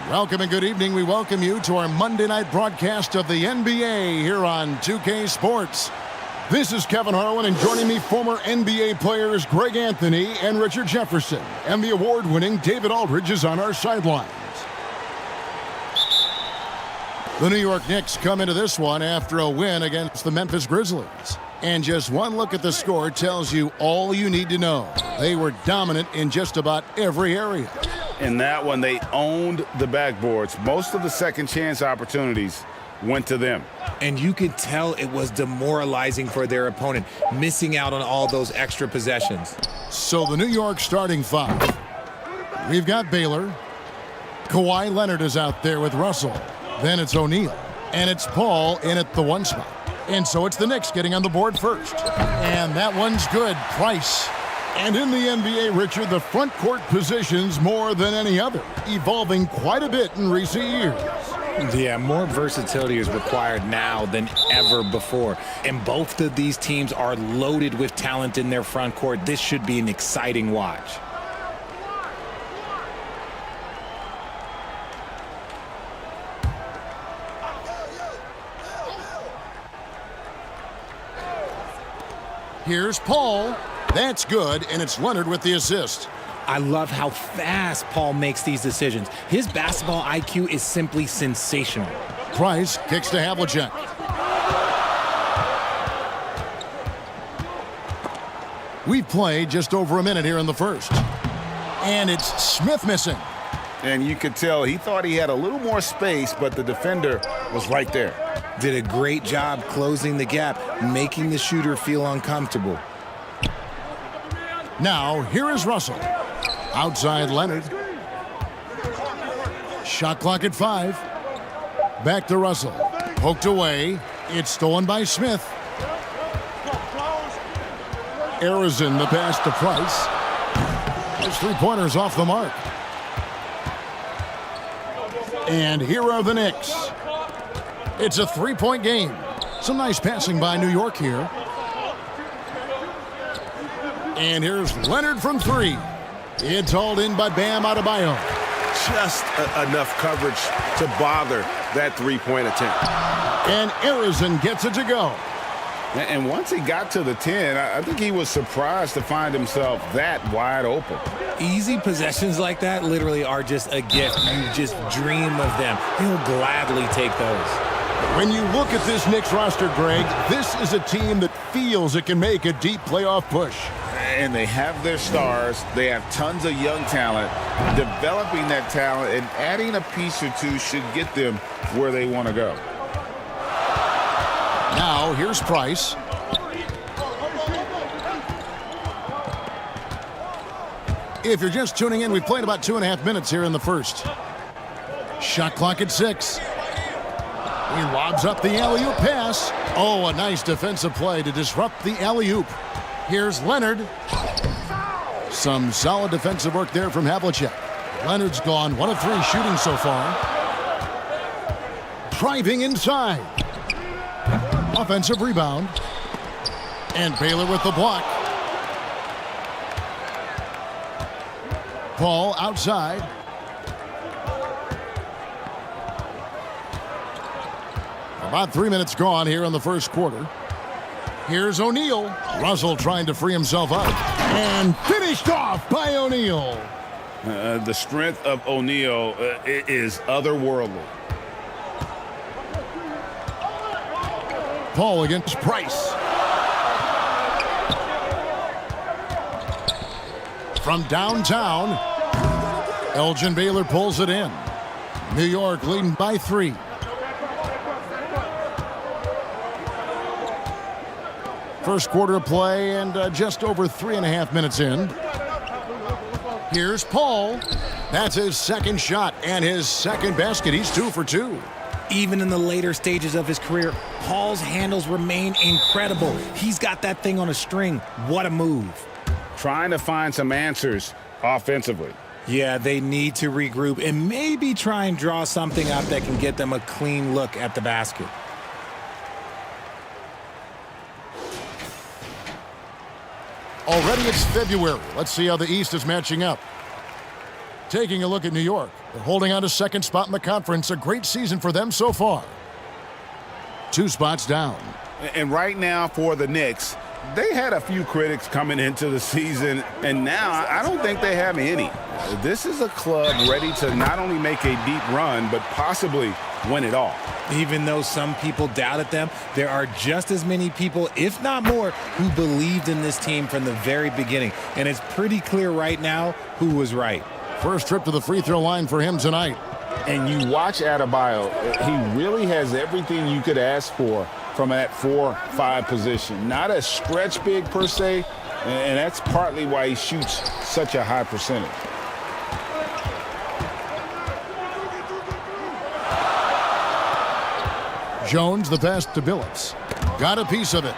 Welcome and good evening. We welcome you to our Monday night broadcast of the NBA here on 2K Sports. This is Kevin Harlan, and joining me, former NBA players Greg Anthony and Richard Jefferson. And the award-winning David Aldridge is on our sidelines. The New York Knicks come into this one after a win against the Memphis Grizzlies. And just one look at the score tells you all you need to know. They were dominant in just about every area. In that one, they owned the backboards. Most of the second chance opportunities went to them. And you could tell it was demoralizing for their opponent, missing out on all those extra possessions. So the New York starting five. We've got Baylor. Kawhi Leonard is out there with Russell. Then it's O'Neal. And it's Paul in at the one spot. And so it's the Knicks getting on the board first. And that one's good. Price. And in the NBA, Richard, the front court positions more than any other, evolving quite a bit in recent years. Yeah, more versatility is required now than ever before. And both of these teams are loaded with talent in their front court. This should be an exciting watch. Here's Paul. That's good, and it's Leonard with the assist. I love how fast Paul makes these decisions. His basketball IQ is simply sensational. Price kicks to Havlicek. We've played just over a minute here in the first. And it's Smith missing. And you could tell he thought he had a little more space, but the defender was right there. Did a great job closing the gap, making the shooter feel uncomfortable. Now, here is Russell. Outside Leonard. Shot clock at 5. Back to Russell. Poked away. It's stolen by Smith. Arizin the pass to Price. His three-pointers off the mark. And here are the Knicks. It's a three-point game. Some nice passing by New York here. And here's Leonard from three. It's hauled in by Bam Adebayo. Just enough coverage to bother that three-point attempt. And Arizin gets it to go. And once he got to the 10, I think he was surprised to find himself that wide open. Easy possessions like that literally are just a gift. You just dream of them. He'll gladly take those. When you look at this Knicks roster, Greg, this is a team that feels it can make a deep playoff push. And they have their stars. They have tons of young talent. Developing that talent and adding a piece or two should get them where they want to go. Now, here's Price. If you're just tuning in, we've played about 2.5 minutes here in the first. Shot clock at 6. He lobs up the alley-oop pass. Oh, a nice defensive play to disrupt the alley-oop. Here's Leonard. Some solid defensive work there from Havlicek. Leonard's gone 1 of 3 shooting so far. Driving inside. Offensive rebound. And Baylor with the block. Paul outside. About 3 minutes gone here in the first quarter. Here's O'Neal. Russell trying to free himself up. And finished off by O'Neal. The strength of O'Neal is otherworldly. Paul against Price. From downtown, Elgin Baylor pulls it in. New York leading by 3. First quarter of play and just over 3.5 minutes in. Here's Paul. That's his second shot and his second basket. He's 2 for 2. Even in the later stages of his career, Paul's handles remain incredible. He's got that thing on a string. What a move. Trying to find some answers offensively. Yeah, they need to regroup and maybe try and draw something up that can get them a clean look at the basket. Already it's February. Let's see how the East is matching up. Taking a look at New York, they're holding on to second spot in the conference. A great season for them so far. 2 spots down. And right now for the Knicks, they had a few critics coming into the season, and now I don't think they have any. This is a club ready to not only make a deep run, but possibly win it all. Even though some people doubted them, there are just as many people, if not more, who believed in this team from the very beginning. And it's pretty clear right now who was right. First trip to the free throw line for him tonight. And you watch Adebayo, he really has everything you could ask for from that 4-5 position. Not a stretch big per se, and that's partly why he shoots such a high percentage. Jones, the pass to Billups. Got a piece of it.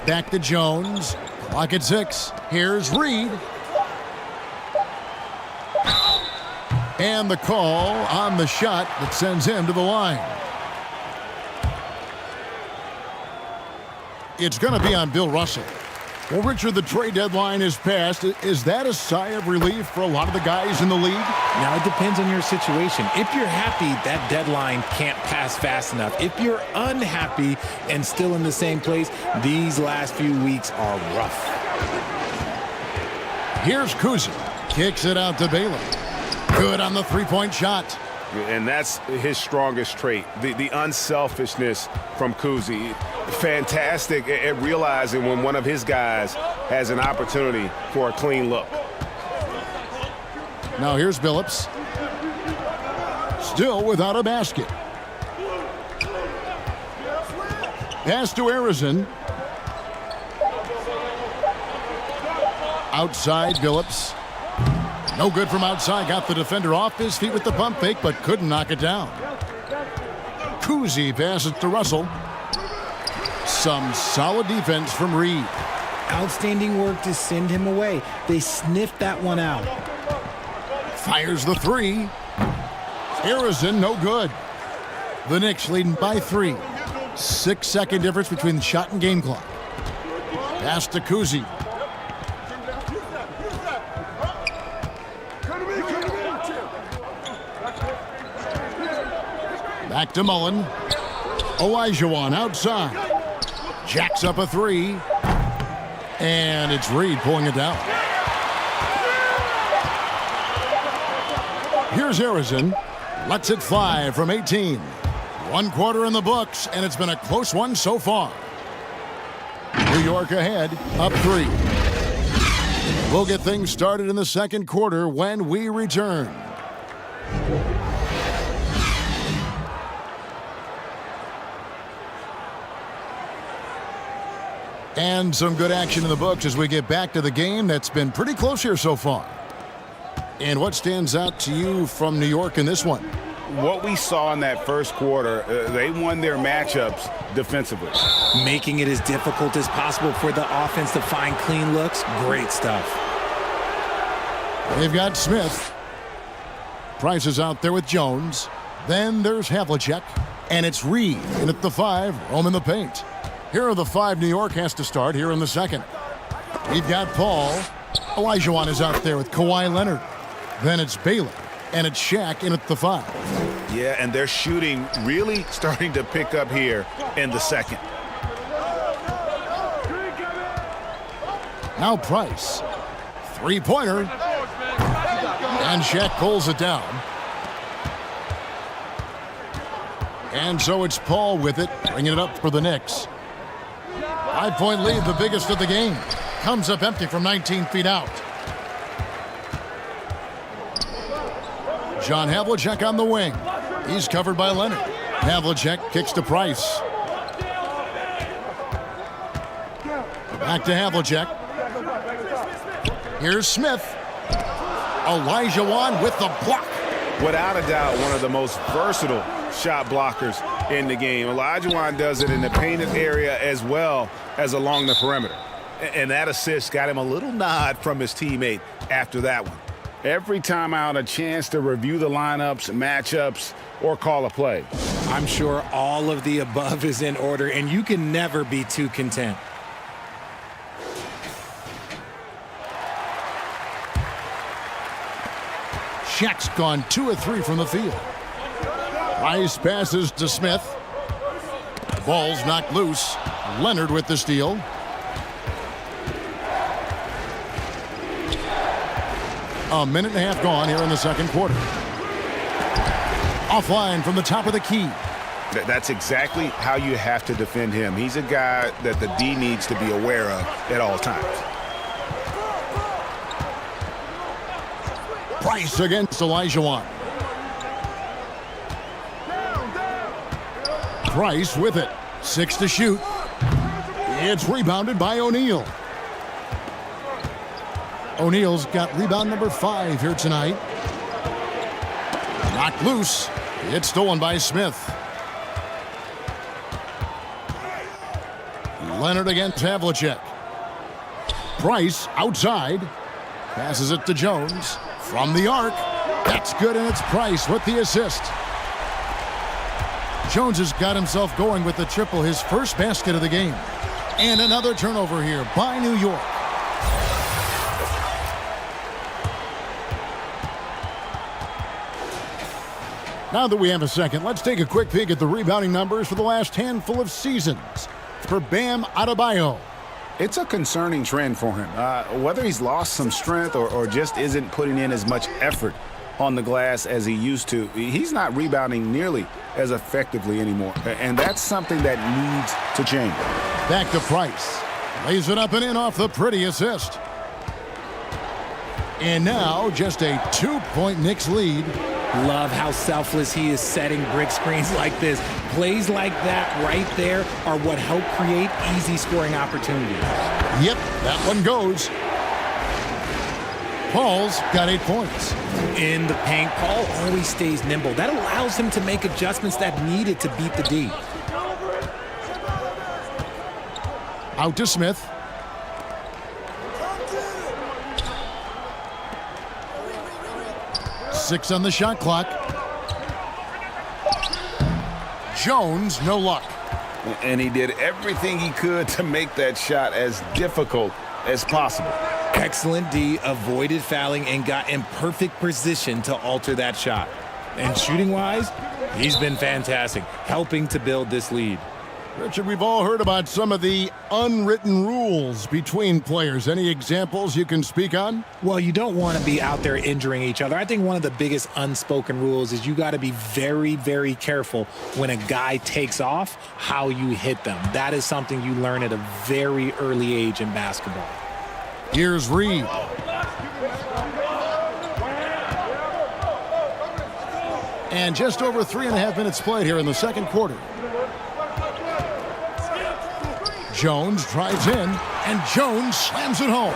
Back to Jones. Clock at 6. Here's Reed. And the call on the shot that sends him to the line. It's going to be on Bill Russell. Well, Richard, the trade deadline is passed. Is that a sigh of relief for a lot of the guys in the league? Now, it depends on your situation. If you're happy, that deadline can't pass fast enough. If you're unhappy and still in the same place, these last few weeks are rough. Here's Kuzi. Kicks it out to Baylor. Good on the three-point shot. And that's his strongest trait, the unselfishness from Kuzi. Fantastic at realizing when one of his guys has an opportunity for a clean look. Now here's Billups. Still without a basket. Pass to Arizon. Outside Billups. No good from outside. Got the defender off his feet with the pump fake, but couldn't knock it down. Kuzi passes to Russell. Some solid defense from Reed. Outstanding work to send him away. They sniffed that one out. Fires the three. Arizon, no good. The Knicks leading by 3. 6-second difference between the shot and game clock. Pass to Kuzi. Back to Mullen. Olajuwon outside. Jacks up a 3. And it's Reed pulling it down. Here's Arizon. Lets it fly from 18. 1 quarter in the books, and it's been a close one so far. New York ahead, up 3. We'll get things started in the second quarter when we return. And some good action in the books as we get back to the game that's been pretty close here so far. And what stands out to you from New York in this one? What we saw in that first quarter, they won their matchups defensively. Making it as difficult as possible for the offense to find clean looks. Great stuff. They've got Smith. Price is out there with Jones. Then there's Havlicek. And it's Reed in at the 5, roaming the paint. Here are the 5 New York has to start here in the second. We've got Paul. Olajuwon is out there with Kawhi Leonard. Then it's Baylor. And it's Shaq in at the 5. Yeah, and they're shooting really starting to pick up here in the second. Now Price. 3-pointer. And Shaq pulls it down. And so it's Paul with it, bringing it up for the Knicks. 5-point lead, the biggest of the game. Comes up empty from 19 feet out. John Havlicek on the wing. He's covered by Leonard. Havlicek kicks to Price. Back to Havlicek. Here's Smith. Olajuwon with the block. Without a doubt, one of the most versatile shot blockers in the game. Olajuwon does it in the painted area as well as along the perimeter. And that assist got him a little nod from his teammate after that one. Every time out, a chance to review the lineups, matchups, or call a play. I'm sure all of the above is in order, and you can never be too content. Shaq's gone 2 of 3 from the field. Price passes to Smith. The ball's knocked loose. Leonard with the steal. A minute and a half gone here in the second quarter. Offline from the top of the key. That's exactly how you have to defend him. He's a guy that the D needs to be aware of at all times. Price against Olajuwon. Price with it. 6 to shoot. It's rebounded by O'Neal. O'Neal's got rebound number 5 here tonight. Knocked loose. It's stolen by Smith. Leonard against Havlicek. Price outside. Passes it to Jones. From the arc. That's good, and it's Price with the assist. Jones has got himself going with the triple, his first basket of the game. And another turnover here by New York. Now that we have a second, let's take a quick peek at the rebounding numbers for the last handful of seasons for Bam Adebayo. It's a concerning trend for him. Whether he's lost some strength or just isn't putting in as much effort on the glass as he used to, he's not rebounding nearly as effectively anymore. And that's something that needs to change. Back to Price. Lays it up and in off the pretty assist. And now just a 2-point Knicks lead. Love how selfless he is setting brick screens like this. Plays like that right there are what help create easy scoring opportunities. Yep, that one goes. Paul's got 8 points. In the paint, Paul always stays nimble. That allows him to make adjustments that needed to beat the D. Out to Smith. Six on the shot clock. Jones, no luck. And he did everything he could to make that shot as difficult as possible. Excellent D, avoided fouling, and got in perfect position to alter that shot. And shooting-wise, he's been fantastic, helping to build this lead. Richard, we've all heard about some of the unwritten rules between players. Any examples you can speak on? Well, you don't want to be out there injuring each other. I think one of the biggest unspoken rules is you got to be very, very careful when a guy takes off, how you hit them. That is something you learn at a very early age in basketball. Here's Reed. And just over 3.5 minutes played here in the second quarter. Jones drives in, and Jones slams it home.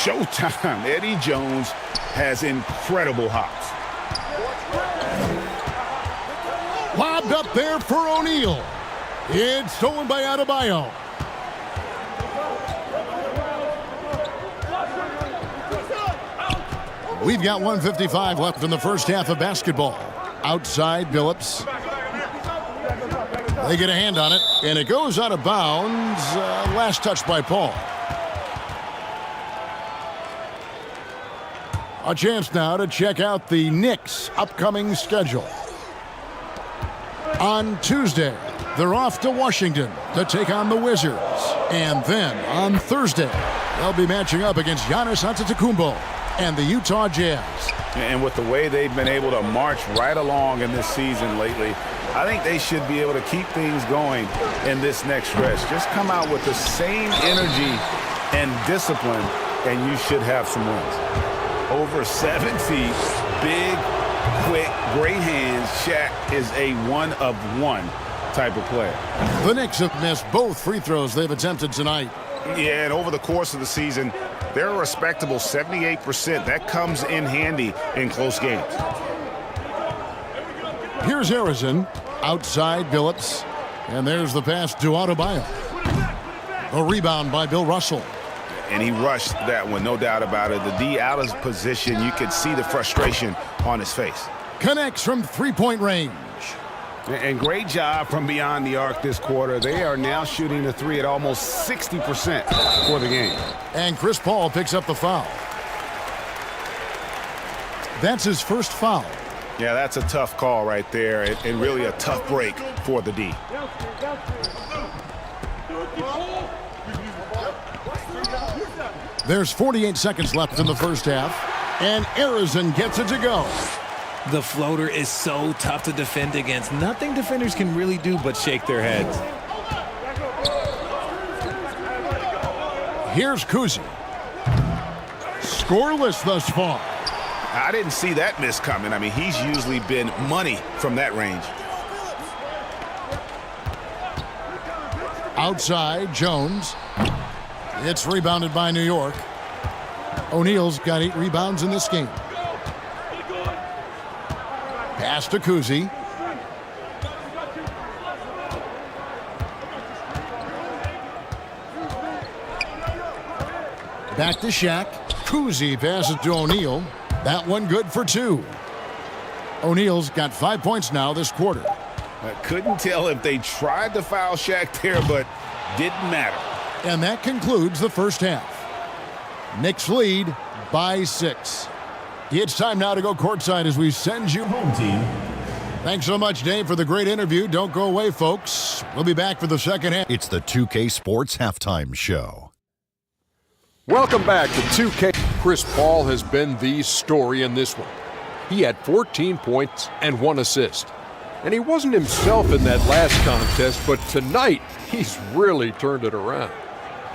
Showtime. Eddie Jones has incredible hops. Lobbed up there for O'Neal. It's stolen by Adebayo. We've got 1:55 left in the first half of basketball. Outside, Billups. They get a hand on it, and it goes out of bounds. Last touch by Paul. A chance now to check out the Knicks' upcoming schedule. On Tuesday, they're off to Washington to take on the Wizards. And then on Thursday, they'll be matching up against Giannis Antetokounmpo and the Utah Jazz. And with the way they've been able to march right along in this season lately, I think they should be able to keep things going in this next stretch. Just come out with the same energy and discipline, and you should have some wins. Over 7 feet, big, quick, great hands. Shaq is a one-of-one type of player. The Knicks have missed both free throws they've attempted tonight. Yeah, and over the course of the season, they're a respectable 78%. That comes in handy in close games. Here's Harrison. Outside, Billups. And there's the pass to Adebayo. A rebound by Bill Russell. And he rushed that one, no doubt about it. The D out of position. You could see the frustration on his face. Connects from three-point range. And great job from beyond the arc this quarter. They are now shooting the three at almost 60% for the game. And Chris Paul picks up the foul. That's his first foul. Yeah, that's a tough call right there, and really a tough break for the D. There's 48 seconds left in the first half, and Arizon gets it to go. The floater is so tough to defend against. Nothing defenders can really do but shake their heads. Here's Kuzi. Scoreless thus far. I didn't see that miss coming. I mean, he's usually been money from that range. Outside, Jones. It's rebounded by New York. O'Neal's got 8 rebounds in this game. Pass to Kuzi. Back to Shaq. Kuzi passes to O'Neal. That one good for 2. O'Neal's got 5 points now this quarter. I couldn't tell if they tried to foul Shaq there, but didn't matter. And that concludes the first half. Knicks lead by 6. It's time now to go courtside as we send you home, team. Thanks so much, Dave, for the great interview. Don't go away, folks. We'll be back for the second half. It's the 2K Sports Halftime Show. Welcome back to 2K. Chris Paul has been the story in this one. He had 14 points and 1 assist. And he wasn't himself in that last contest, but tonight, he's really turned it around.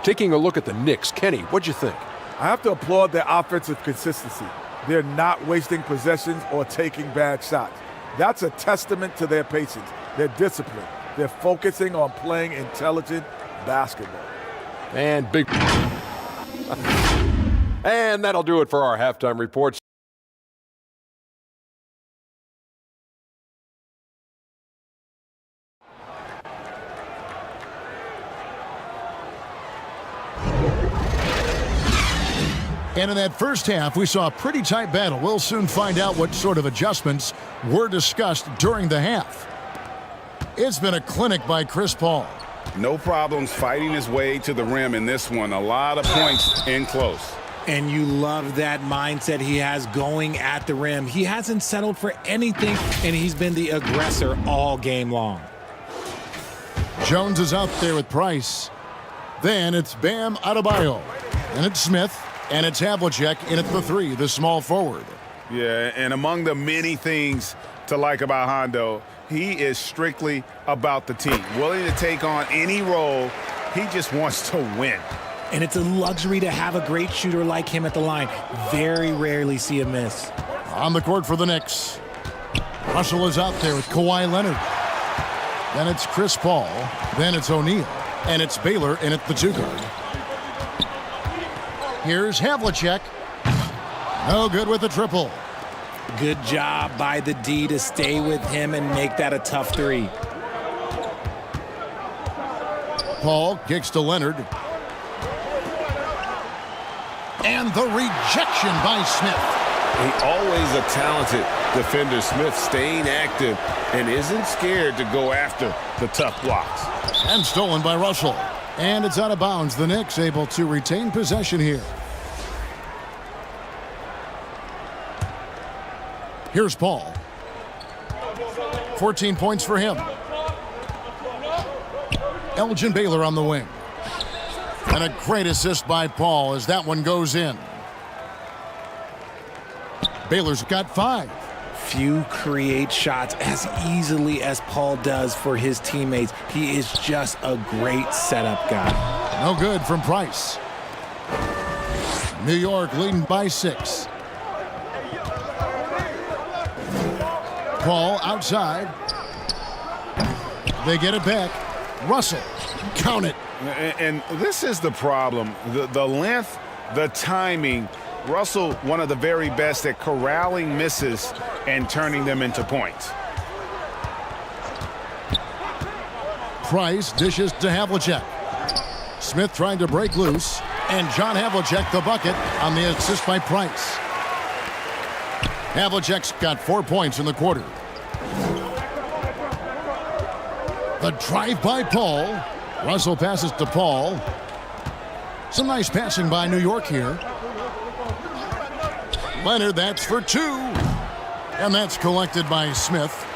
Taking a look at the Knicks, Kenny, what'd you think? I have to applaud their offensive consistency. They're not wasting possessions or taking bad shots. That's a testament to their patience, their discipline. They're focusing on playing intelligent basketball. And big... And that'll do it for our halftime reports. And in that first half, we saw a pretty tight battle. We'll soon find out what sort of adjustments were discussed during the half. It's been a clinic by Chris Paul. No problems fighting his way to the rim in this one. A lot of points in close. And you love that mindset he has going at the rim. He hasn't settled for anything, and he's been the aggressor all game long. Jones is out there with Price. Then it's Bam Adebayo. And it's Smith. And it's Havlicek in at the 3, the small forward. Yeah, and among the many things to like about Hondo, he is strictly about the team. Willing to take on any role. He just wants to win. And it's a luxury to have a great shooter like him at the line. Very rarely see a miss. On the court for the Knicks. Russell is out there with Kawhi Leonard. Then it's Chris Paul. Then it's O'Neal. And it's Baylor in at the 2 guard. Here's Havlicek. No good with the triple. Good job by the D to stay with him and make that a tough 3. Paul kicks to Leonard. And the rejection by Smith. He always a talented defender, Smith, staying active and isn't scared to go after the tough blocks. And stolen by Russell. And it's out of bounds. The Knicks able to retain possession here. Here's Paul. 14 points for him. Elgin Baylor on the wing. And a great assist by Paul as that one goes in. Baylor's got 5. Few create shots as easily as Paul does for his teammates. He is just a great setup guy. No good from Price. New York leading by 6. Paul outside. They get it back. Russell, count it. And this is the problem. The length, the timing. Russell, one of the very best at corralling misses and turning them into points. Price dishes to Havlicek. Smith trying to break loose. And John Havlicek the bucket on the assist by Price. Havlicek's got 4 points in the quarter. The drive by Paul. Russell passes to Paul. Some nice passing by New York here. Leonard, that's for 2. And that's collected by Smith.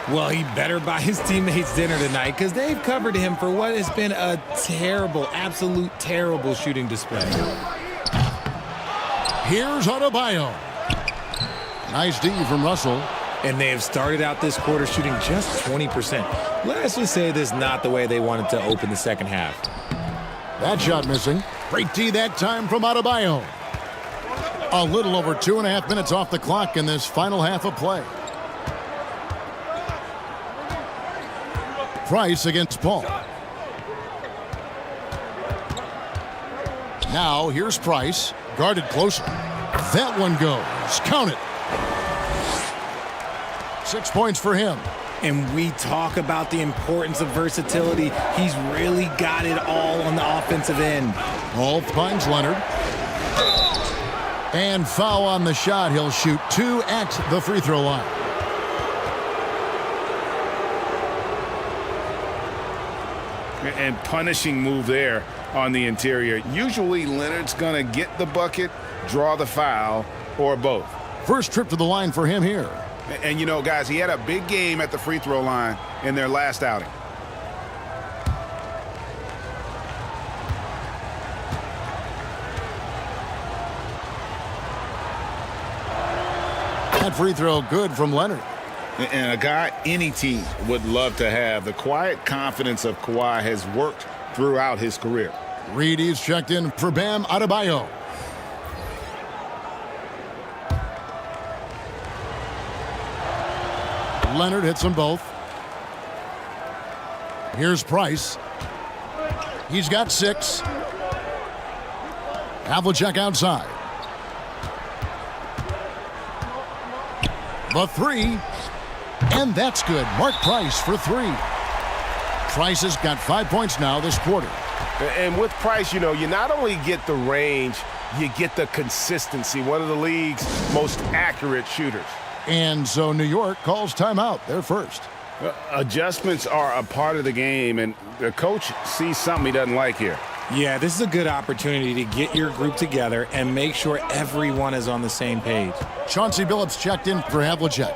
Well, he better buy his teammates dinner tonight because they've covered him for what has been a terrible, absolute terrible shooting display. Here's Adebayo. Nice D from Russell. And they have started out this quarter shooting just 20%. Let's just say this is not the way they wanted to open the second half. That shot missing. Great D that time from Adebayo. A little over 2.5 minutes off the clock in this final half of play. Price against Paul. Now here's Price. Guarded closer. That one goes. Count it. 6 points for him. And we talk about the importance of versatility. He's really got it all on the offensive end. Ball finds Leonard. And foul on the shot. He'll shoot 2 at the free throw line. And punishing move there on the interior. Usually Leonard's going to get the bucket, draw the foul, or both. First trip to the line for him here. And, you know, guys, he had a big game at the free throw line in their last outing. That free throw good from Leonard. And a guy any team would love to have. The quiet confidence of Kawhi has worked throughout his career. Reed is checked in for Bam Adebayo. Leonard hits them both. Here's Price. He's got 6. Havlicek outside. The 3. And that's good. Mark Price for 3. Price has got 5 points now this quarter. And with Price, you know, you not only get the range, you get the consistency. One of the league's most accurate shooters. And so New York calls timeout. They're first. Adjustments are a part of the game, and the coach sees something he doesn't like here. Yeah, this is a good opportunity to get your group together and make sure everyone is on the same page. Chauncey Billups checked in for Havlicek.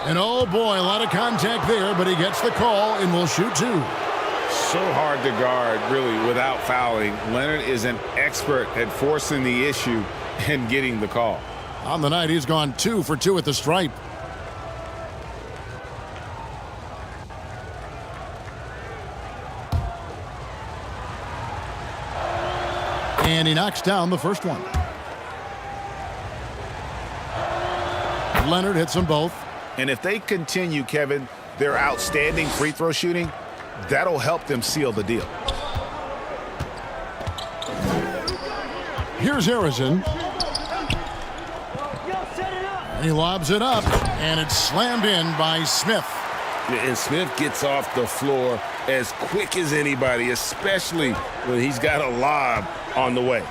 And oh boy, a lot of contact there, but he gets the call and will shoot 2. So hard to guard, really, without fouling. Leonard is an expert at forcing the issue and getting the call. On the night, he's gone 2 for 2 at the stripe. And he knocks down the first one. Leonard hits them both. And if they continue, Kevin, their outstanding free throw shooting, that'll help them seal the deal. Here's Harrison. And he lobs it up, and it's slammed in by Smith. And Smith gets off the floor as quick as anybody, especially when he's got a lob on the way.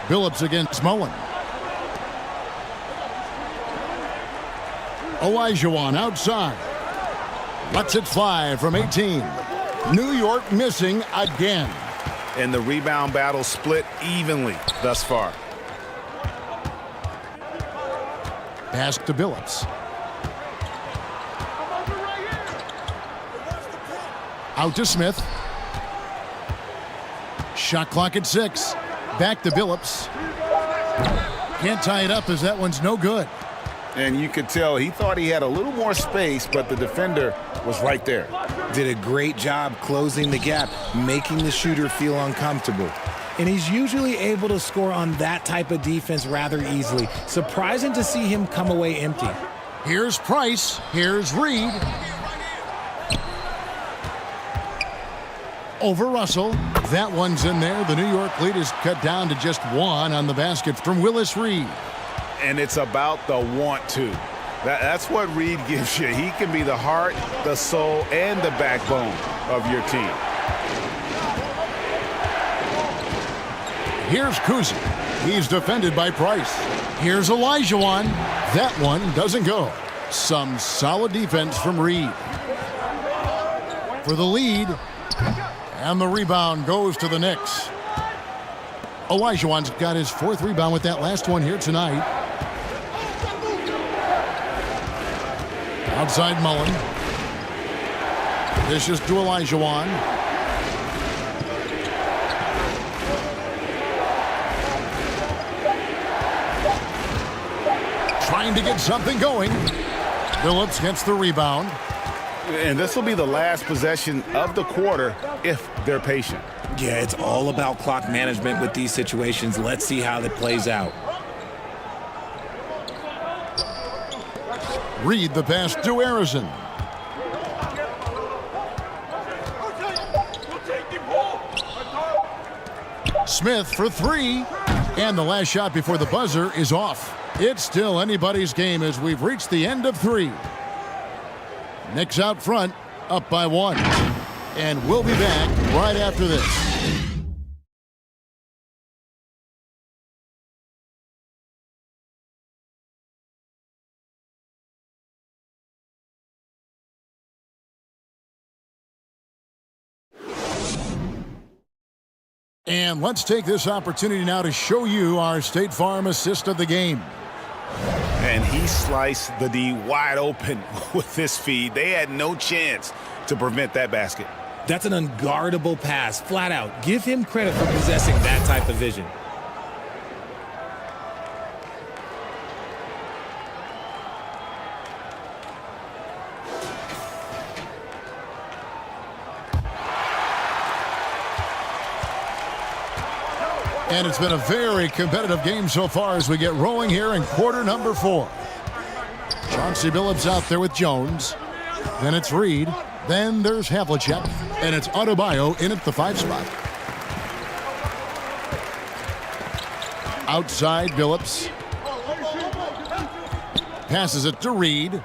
Billups against Mullen. Olajuwon outside. Lets it fly from 18. New York missing again. And the rebound battle split evenly thus far. Pass to Billups. Out to Smith. Shot clock at 6. Back to Billups. Can't tie it up as that one's no good. And you could tell he thought he had a little more space, but the defender was right there. Did a great job closing the gap, making the shooter feel uncomfortable. And he's usually able to score on that type of defense rather easily. Surprising to see him come away empty. Here's Price. Here's Reed. Over Russell. That one's in there. The New York lead is cut down to just 1 on the basket from Willis Reed. And it's about the want to. That's what Reed gives you. He can be the heart, the soul, and the backbone of your team. Here's Kuzi. He's defended by Price. Here's Olajuwon. That one doesn't go. Some solid defense from Reed. For the lead. And the rebound goes to the Knicks. Olajuwon's got his 4th rebound with that last one here tonight. Outside Mullen. This is to Olajuwon. Trying to get something going. Phillips gets the rebound. And this will be the last possession of the quarter if they're patient. Yeah, it's all about clock management with these situations. Let's see how that plays out. Reed the pass to Harrison. Smith for 3. And the last shot before the buzzer is off. It's still anybody's game as we've reached the end of 3. Knicks out front, up by 1. And we'll be back right after this. And let's take this opportunity now to show you our State Farm assist of the game. And he sliced the D wide open with this feed. They had no chance to prevent that basket. That's an unguardable pass, flat out. Give him credit for possessing that type of vision. And it's been a very competitive game so far as we get rolling here in quarter number 4. Chauncey Billups out there with Jones. Then it's Reed. Then there's Havlicek. And it's Adebayo in at the 5 spot. Outside Billups. Passes it to Reed.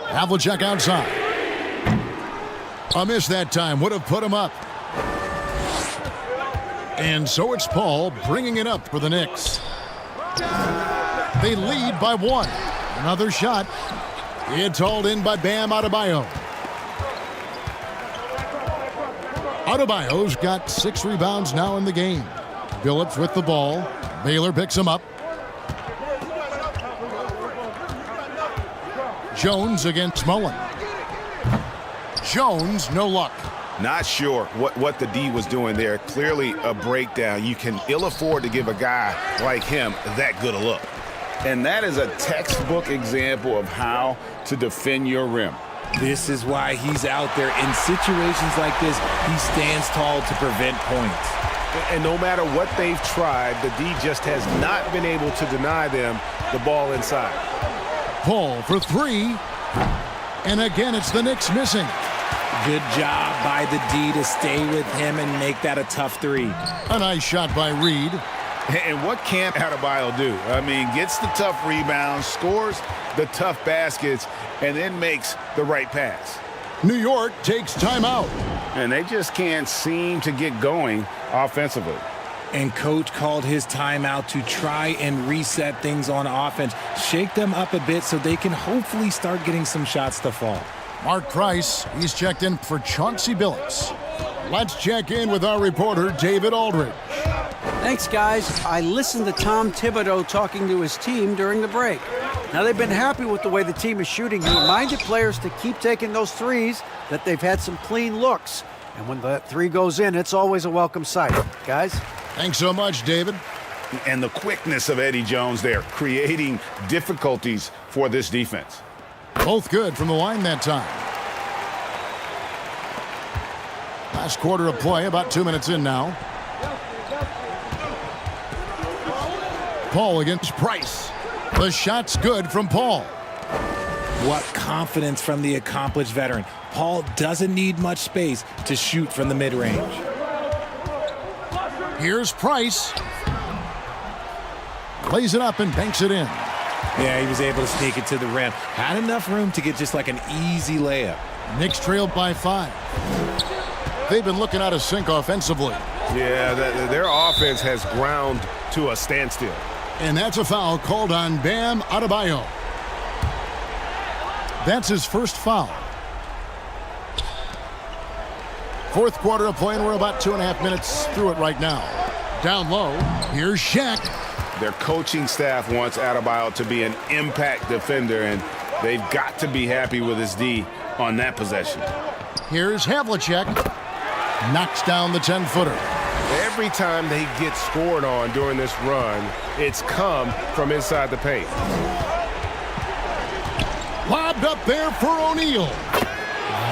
Havlicek outside. A miss that time would have put him up. And so it's Paul bringing it up for the Knicks. They lead by 1. Another shot. It's hauled in by Bam Adebayo. Adebayo's got 6 rebounds now in the game. Billups with the ball. Baylor picks him up. Jones against Mullen. Jones, no luck. Not sure what the D was doing there. Clearly a breakdown. You can ill afford to give a guy like him that good a look. And that is a textbook example of how to defend your rim. This is why he's out there. In situations like this, he stands tall to prevent points. And no matter what they've tried, the D just has not been able to deny them the ball inside. Paul for 3. And again, it's the Knicks missing. Good job by the D to stay with him and make that a tough 3. A nice shot by Reed. And what can't Adebayo do? I mean, gets the tough rebounds, scores the tough baskets, and then makes the right pass. New York takes timeout. And they just can't seem to get going offensively. And coach called his timeout to try and reset things on offense. Shake them up a bit so they can hopefully start getting some shots to fall. Mark Price, he's checked in for Chauncey Billups. Let's check in with our reporter, David Aldridge. Thanks, guys. I listened to Tom Thibodeau talking to his team during the break. Now, they've been happy with the way the team is shooting. He reminded players to keep taking those threes, that they've had some clean looks. And when that 3 goes in, it's always a welcome sight. Guys? Thanks so much, David. And the quickness of Eddie Jones there, creating difficulties for this defense. Both good from the line that time. Last quarter of play, about 2 minutes in now. Paul against Price. The shot's good from Paul. What confidence from the accomplished veteran. Paul doesn't need much space to shoot from the mid-range. Here's Price. Plays it up and banks it in. Yeah, he was able to sneak it to the rim. Had enough room to get just like an easy layup. Knicks trailed by 5. They've been looking out of sync offensively. Yeah, their offense has ground to a standstill. And that's a foul called on Bam Adebayo. That's his first foul. Fourth quarter of play, and we're about 2.5 minutes through it right now. Down low, here's Shaq. Their coaching staff wants Adebayo to be an impact defender, and they've got to be happy with his D on that possession. Here's Havlicek. Knocks down the 10-footer. Every time they get scored on during this run, it's come from inside the paint. Lobbed up there for O'Neal.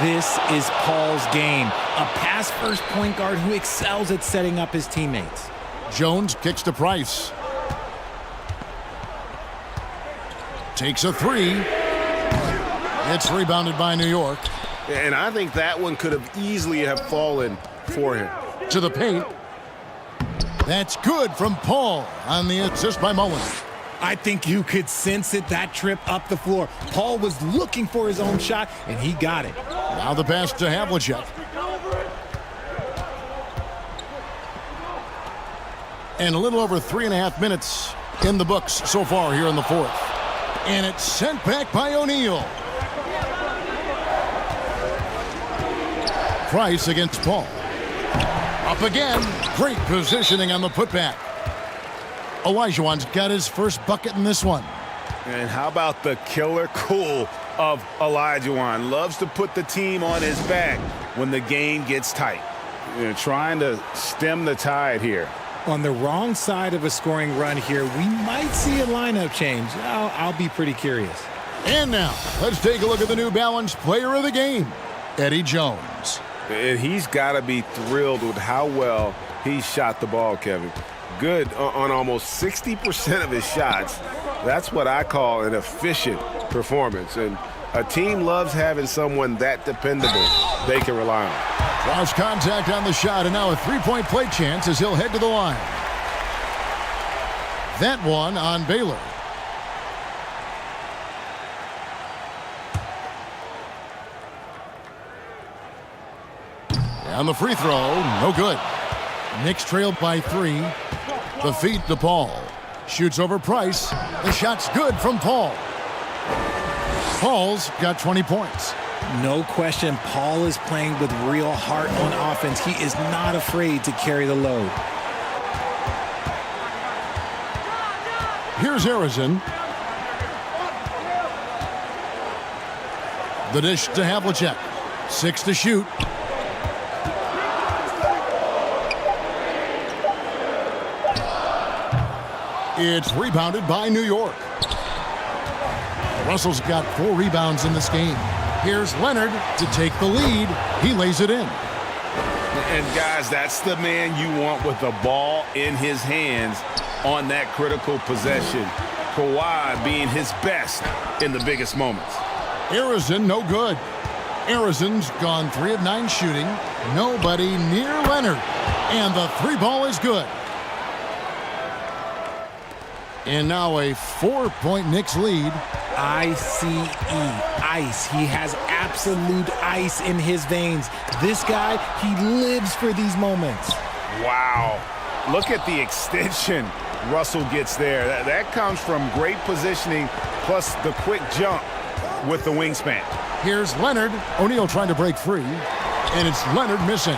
This is Paul's game. A pass-first point guard who excels at setting up his teammates. Jones kicks to Price. Takes a three. It's rebounded by New York. And I think that one could have easily have fallen for him. To the paint. That's good from Paul on the assist by Mullen. I think you could sense it, that trip up the floor. Paul was looking for his own shot, and he got it. Now the pass to Havlicek. And a little over 3.5 minutes in the books so far here in the fourth. And it's sent back by O'Neal. Price against Paul. Up again. Great positioning on the putback. Olajuwon's got his first bucket in this one. And how about the killer cool of Olajuwon? Loves to put the team on his back when the game gets tight. Trying to stem the tide here. On the wrong side of a scoring run here, we might see a lineup change. I'll be pretty curious. And now, let's take a look at the New Balance player of the game, Eddie Jones. And he's got to be thrilled with how well he shot the ball, Kevin. Good on almost 60% of his shots. That's what I call an efficient performance. And a team loves having someone that dependable they can rely on. Lost contact on the shot, and now a three-point play chance as he'll head to the line. That one on Baylor. On the free throw, no good. Knicks trailed by 3. The feed to Paul. Shoots over Price. The shot's good from Paul. Paul's got 20 points. No question, Paul is playing with real heart on offense. He is not afraid to carry the load. Here's Harrison. The dish to Havlicek. 6 to shoot. It's rebounded by New York. Russell's got 4 rebounds in this game. Here's Leonard to take the lead. He lays it in. And guys, that's the man you want with the ball in his hands on that critical possession. Kawhi being his best in the biggest moments. Harrison, no good. Harrison's gone 3 of 9 shooting. Nobody near Leonard. And the 3 ball is good. And now a 4-point Knicks lead. ICE, ice. He has absolute ice in his veins. This guy, he lives for these moments. Wow. Look at the extension Russell gets there. That comes from great positioning plus the quick jump with the wingspan. Here's Leonard. O'Neal trying to break free. And it's Leonard missing.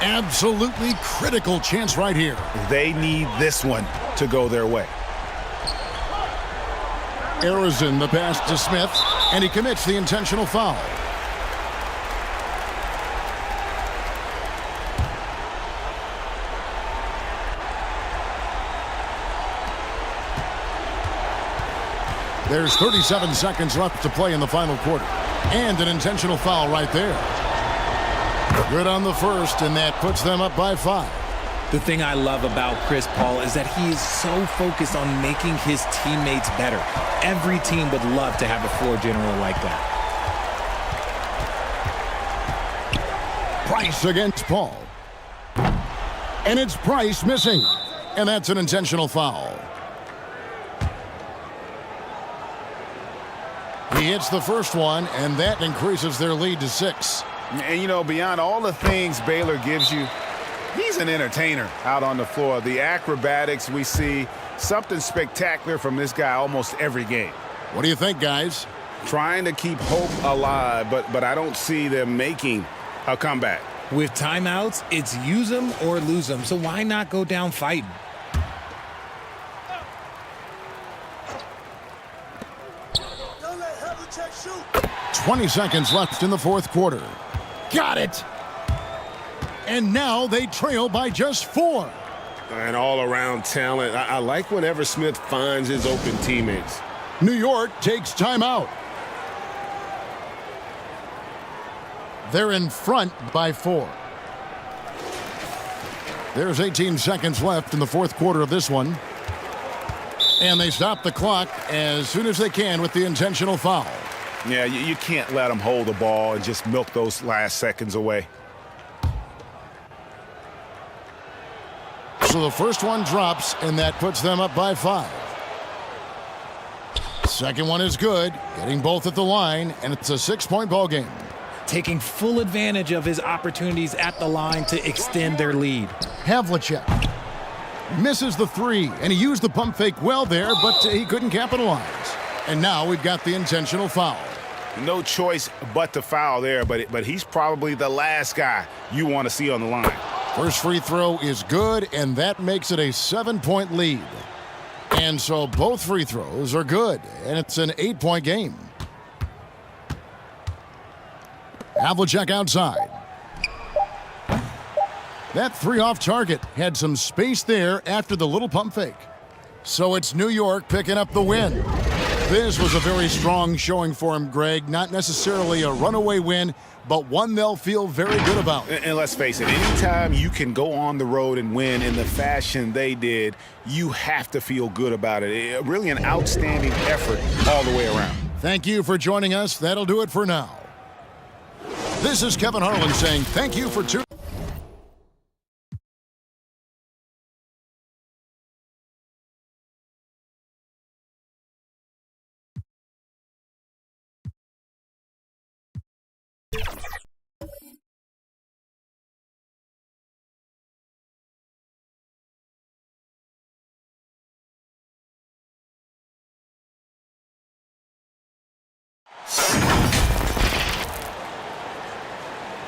Absolutely critical chance right here. They need this one to go their way. Harrison, the pass to Smith, and he commits the intentional foul. There's 37 seconds left to play in the final quarter. And an intentional foul right there. Good on the first, and that puts them up by 5. The thing I love about Chris Paul is that he is so focused on making his teammates better. Every team would love to have a floor general like that. Price against Paul. And it's Price missing. And that's an intentional foul. He hits the first one, and that increases their lead to 6. And, you know, beyond all the things Baylor gives you, he's an entertainer out on the floor. The acrobatics we see, something spectacular from this guy almost every game. What do you think, guys? Trying to keep hope alive, but I don't see them making a comeback. With timeouts, it's use them or lose them, so why not go down fighting? Don't let Havlicek shoot. 20 seconds left in the fourth quarter. Got it. And now they trail by just 4. And all-around talent. I like whenever Smith finds his open teammates. New York takes timeout. They're in front by 4. There's 18 seconds left in the fourth quarter of this one. And they stop the clock as soon as they can with the intentional foul. Yeah, you can't let them hold the ball and just milk those last seconds away. So the first one drops, and that puts them up by 5. Second one is good, getting both at the line, and it's a 6-point ball game. Taking full advantage of his opportunities at the line to extend their lead. Havlicek misses the 3, and he used the pump fake well there, but he couldn't capitalize. And now we've got the intentional foul. No choice but to foul there, but he's probably the last guy you want to see on the line. First free throw is good, and that makes it a 7-point lead. And so both free throws are good, and it's an 8-point game. Havlicek outside. That 3 off target had some space there after the little pump fake. So it's New York picking up the win. This was a very strong showing for him, Greg. Not necessarily a runaway win, but one they'll feel very good about. And let's face it, anytime you can go on the road and win in the fashion they did, you have to feel good about it. Really an outstanding effort all the way around. Thank you for joining us. That'll do it for now. This is Kevin Harlan saying thank you for tuning.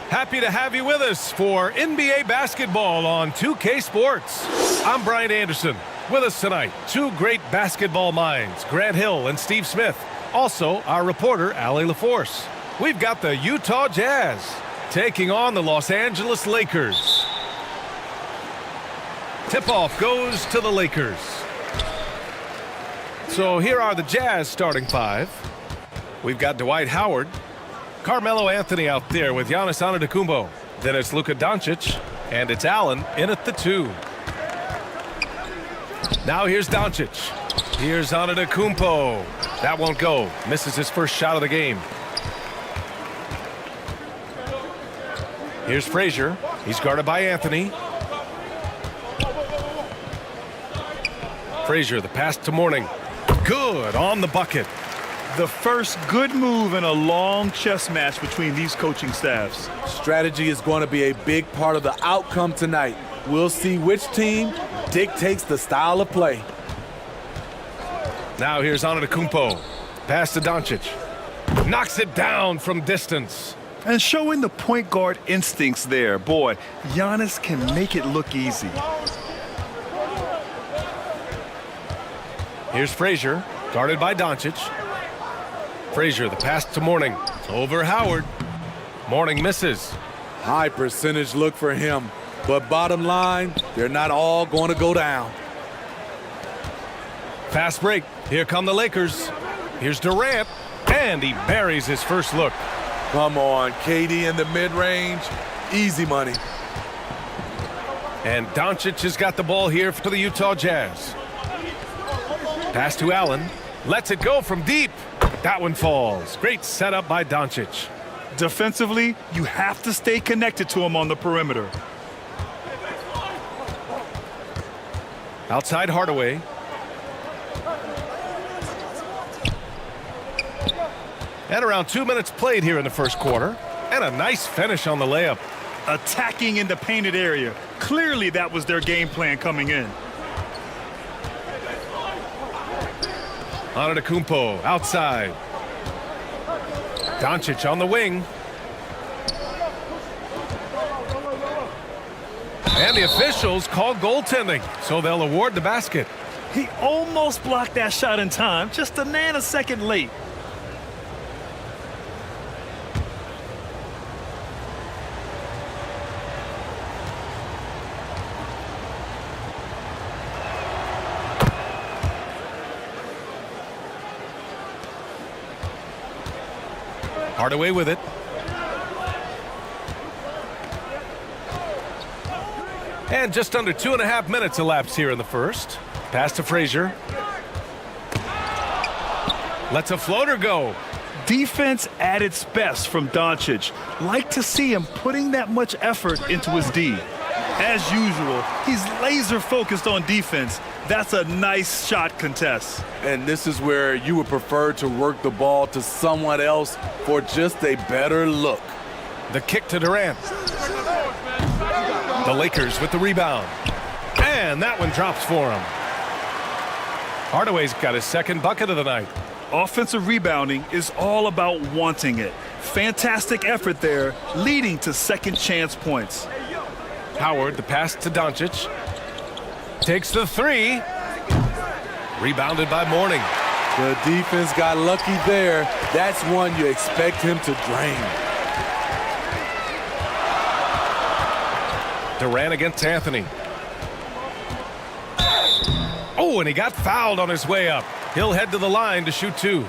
Happy to have you with us for NBA basketball on 2K Sports. I'm Brian Anderson. With us tonight, 2 great basketball minds, Grant Hill and Steve Smith. Also, our reporter, Allie LaForce. We've got the Utah Jazz taking on the Los Angeles Lakers. Tip-off goes to the Lakers. So here are the Jazz starting 5. We've got Dwight Howard, Carmelo Anthony out there with Giannis Antetokounmpo. Then it's Luka Doncic, and it's Allen in at the 2. Now here's Doncic. Here's Antetokounmpo. That won't go. Misses his first shot of the game. Here's Frazier. He's guarded by Anthony. Frazier, the pass to Mourning. Good on the bucket. The first good move in a long chess match between these coaching staffs. Strategy is going to be a big part of the outcome tonight. We'll see which team dictates the style of play. Now here's Antetokounmpo. Pass to Doncic. Knocks it down from distance. And showing the point guard instincts there. Boy, Giannis can make it look easy. Here's Frazier, guarded by Doncic. Frazier, the pass to Mourning. Over Howard. Mourning misses. High percentage look for him. But bottom line, they're not all going to go down. Fast break. Here come the Lakers. Here's Durant. And he buries his first look. Come on, KD in the mid-range. Easy money. And Doncic has got the ball here for the Utah Jazz. Pass to Allen. Lets it go from deep. That one falls. Great setup by Doncic. Defensively, you have to stay connected to him on the perimeter. Outside Hardaway. And around 2 minutes played here in the first quarter. And a nice finish on the layup. Attacking in the painted area. Clearly that was their game plan coming in. Antetokounmpo outside. Doncic on the wing. And the officials call goaltending, so they'll award the basket. He almost blocked that shot in time, just a nanosecond late. Hardaway with it. And just under 2.5 minutes elapsed here in the first. Pass to Frazier. Lets a floater go. Defense at its best from Doncic. Like to see him putting that much effort into his D. As usual, he's laser focused on defense. That's a nice shot contest. And this is where you would prefer to work the ball to someone else for just a better look. The kick to Durant. The Lakers with the rebound. And that one drops for him. Hardaway's got his second bucket of the night. Offensive rebounding is all about wanting it. Fantastic effort there, leading to second chance points. Howard, the pass to Doncic. Takes the three. Rebounded by Mourning. The defense got lucky there. That's one you expect him to drain. Durant against Anthony. Oh, and he got fouled on his way up. He'll head to the line to shoot two.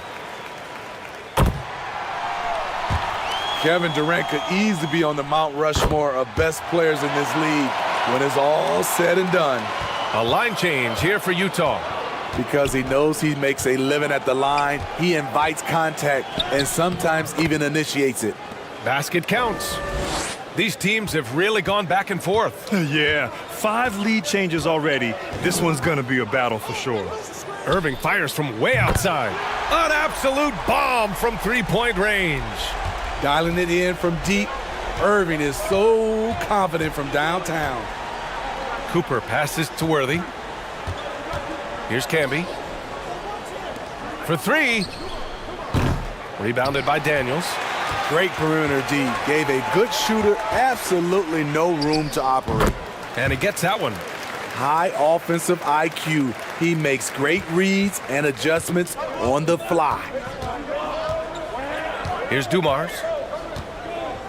Kevin Durant could easily be on the Mount Rushmore of best players in this league when it's all said and done. A line change here for Utah. Because he knows he makes a living at the line, he invites contact and sometimes even initiates it. Basket counts. These teams have really gone back and forth. Yeah, 5 lead changes already. This one's going to be a battle for sure. Irving fires from way outside. An absolute bomb from three-point range. Dialing it in from deep, Irving is so confident from downtown. Cooper passes to Worthy. Here's Camby. For three. Rebounded by Daniels. Great perimeter D. Gave a good shooter absolutely no room to operate. And he gets that one. High offensive IQ. He makes great reads and adjustments on the fly. Here's Dumars.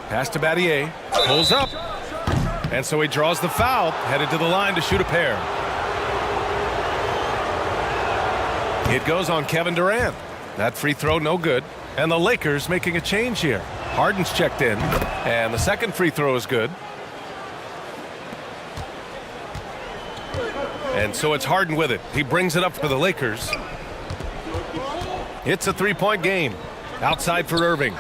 Pass to Battier. Pulls up. And so he draws the foul. Headed to the line to shoot a pair. It goes on Kevin Durant. That free throw no good. And the Lakers making a change here. Harden's checked in. And the second free throw is good. And so it's Harden with it. He brings it up for the Lakers. It's a three-point game. Outside for Irving.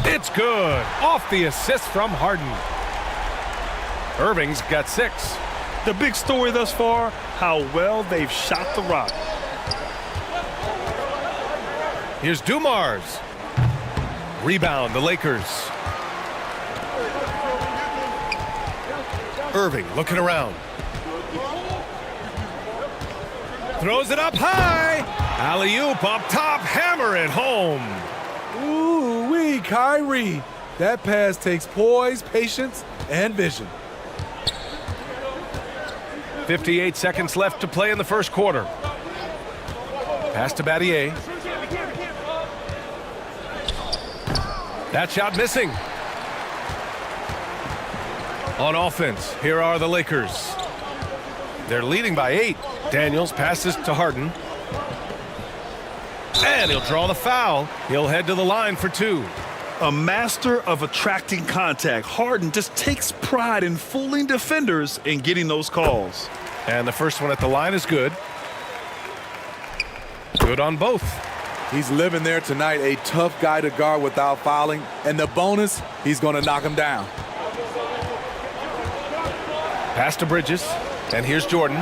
It's good. Off the assist from Harden. Irving's got 6. The big story thus far, how well they've shot the rock. Here's Dumars. Rebound, the Lakers. Irving looking around. Throws it up high. Alley-oop up top. Hammer it home. Ooh-wee, Kyrie. That pass takes poise, patience, and vision. 58 seconds left to play in the first quarter. Pass to Battier. That shot missing. On offense, here are the Lakers. They're leading by 8. Daniels passes to Harden. And he'll draw the foul. He'll head to the line for 2. A master of attracting contact. Harden just takes pride in fooling defenders and getting those calls. And the first one at the line is good. Good on both. He's living there tonight, a tough guy to guard without fouling. And the bonus, he's going to knock him down. Pass to Bridges. And here's Jordan.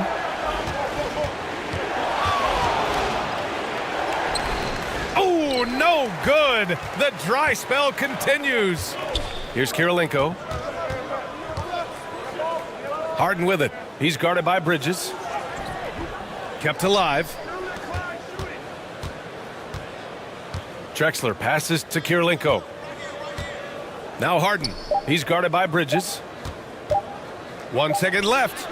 Oh, no good. The dry spell continues. Here's Kirilenko. Harden with it. He's guarded by Bridges. Kept alive. Drexler passes to Kirilenko. Now Harden. He's guarded by Bridges. 1 second left.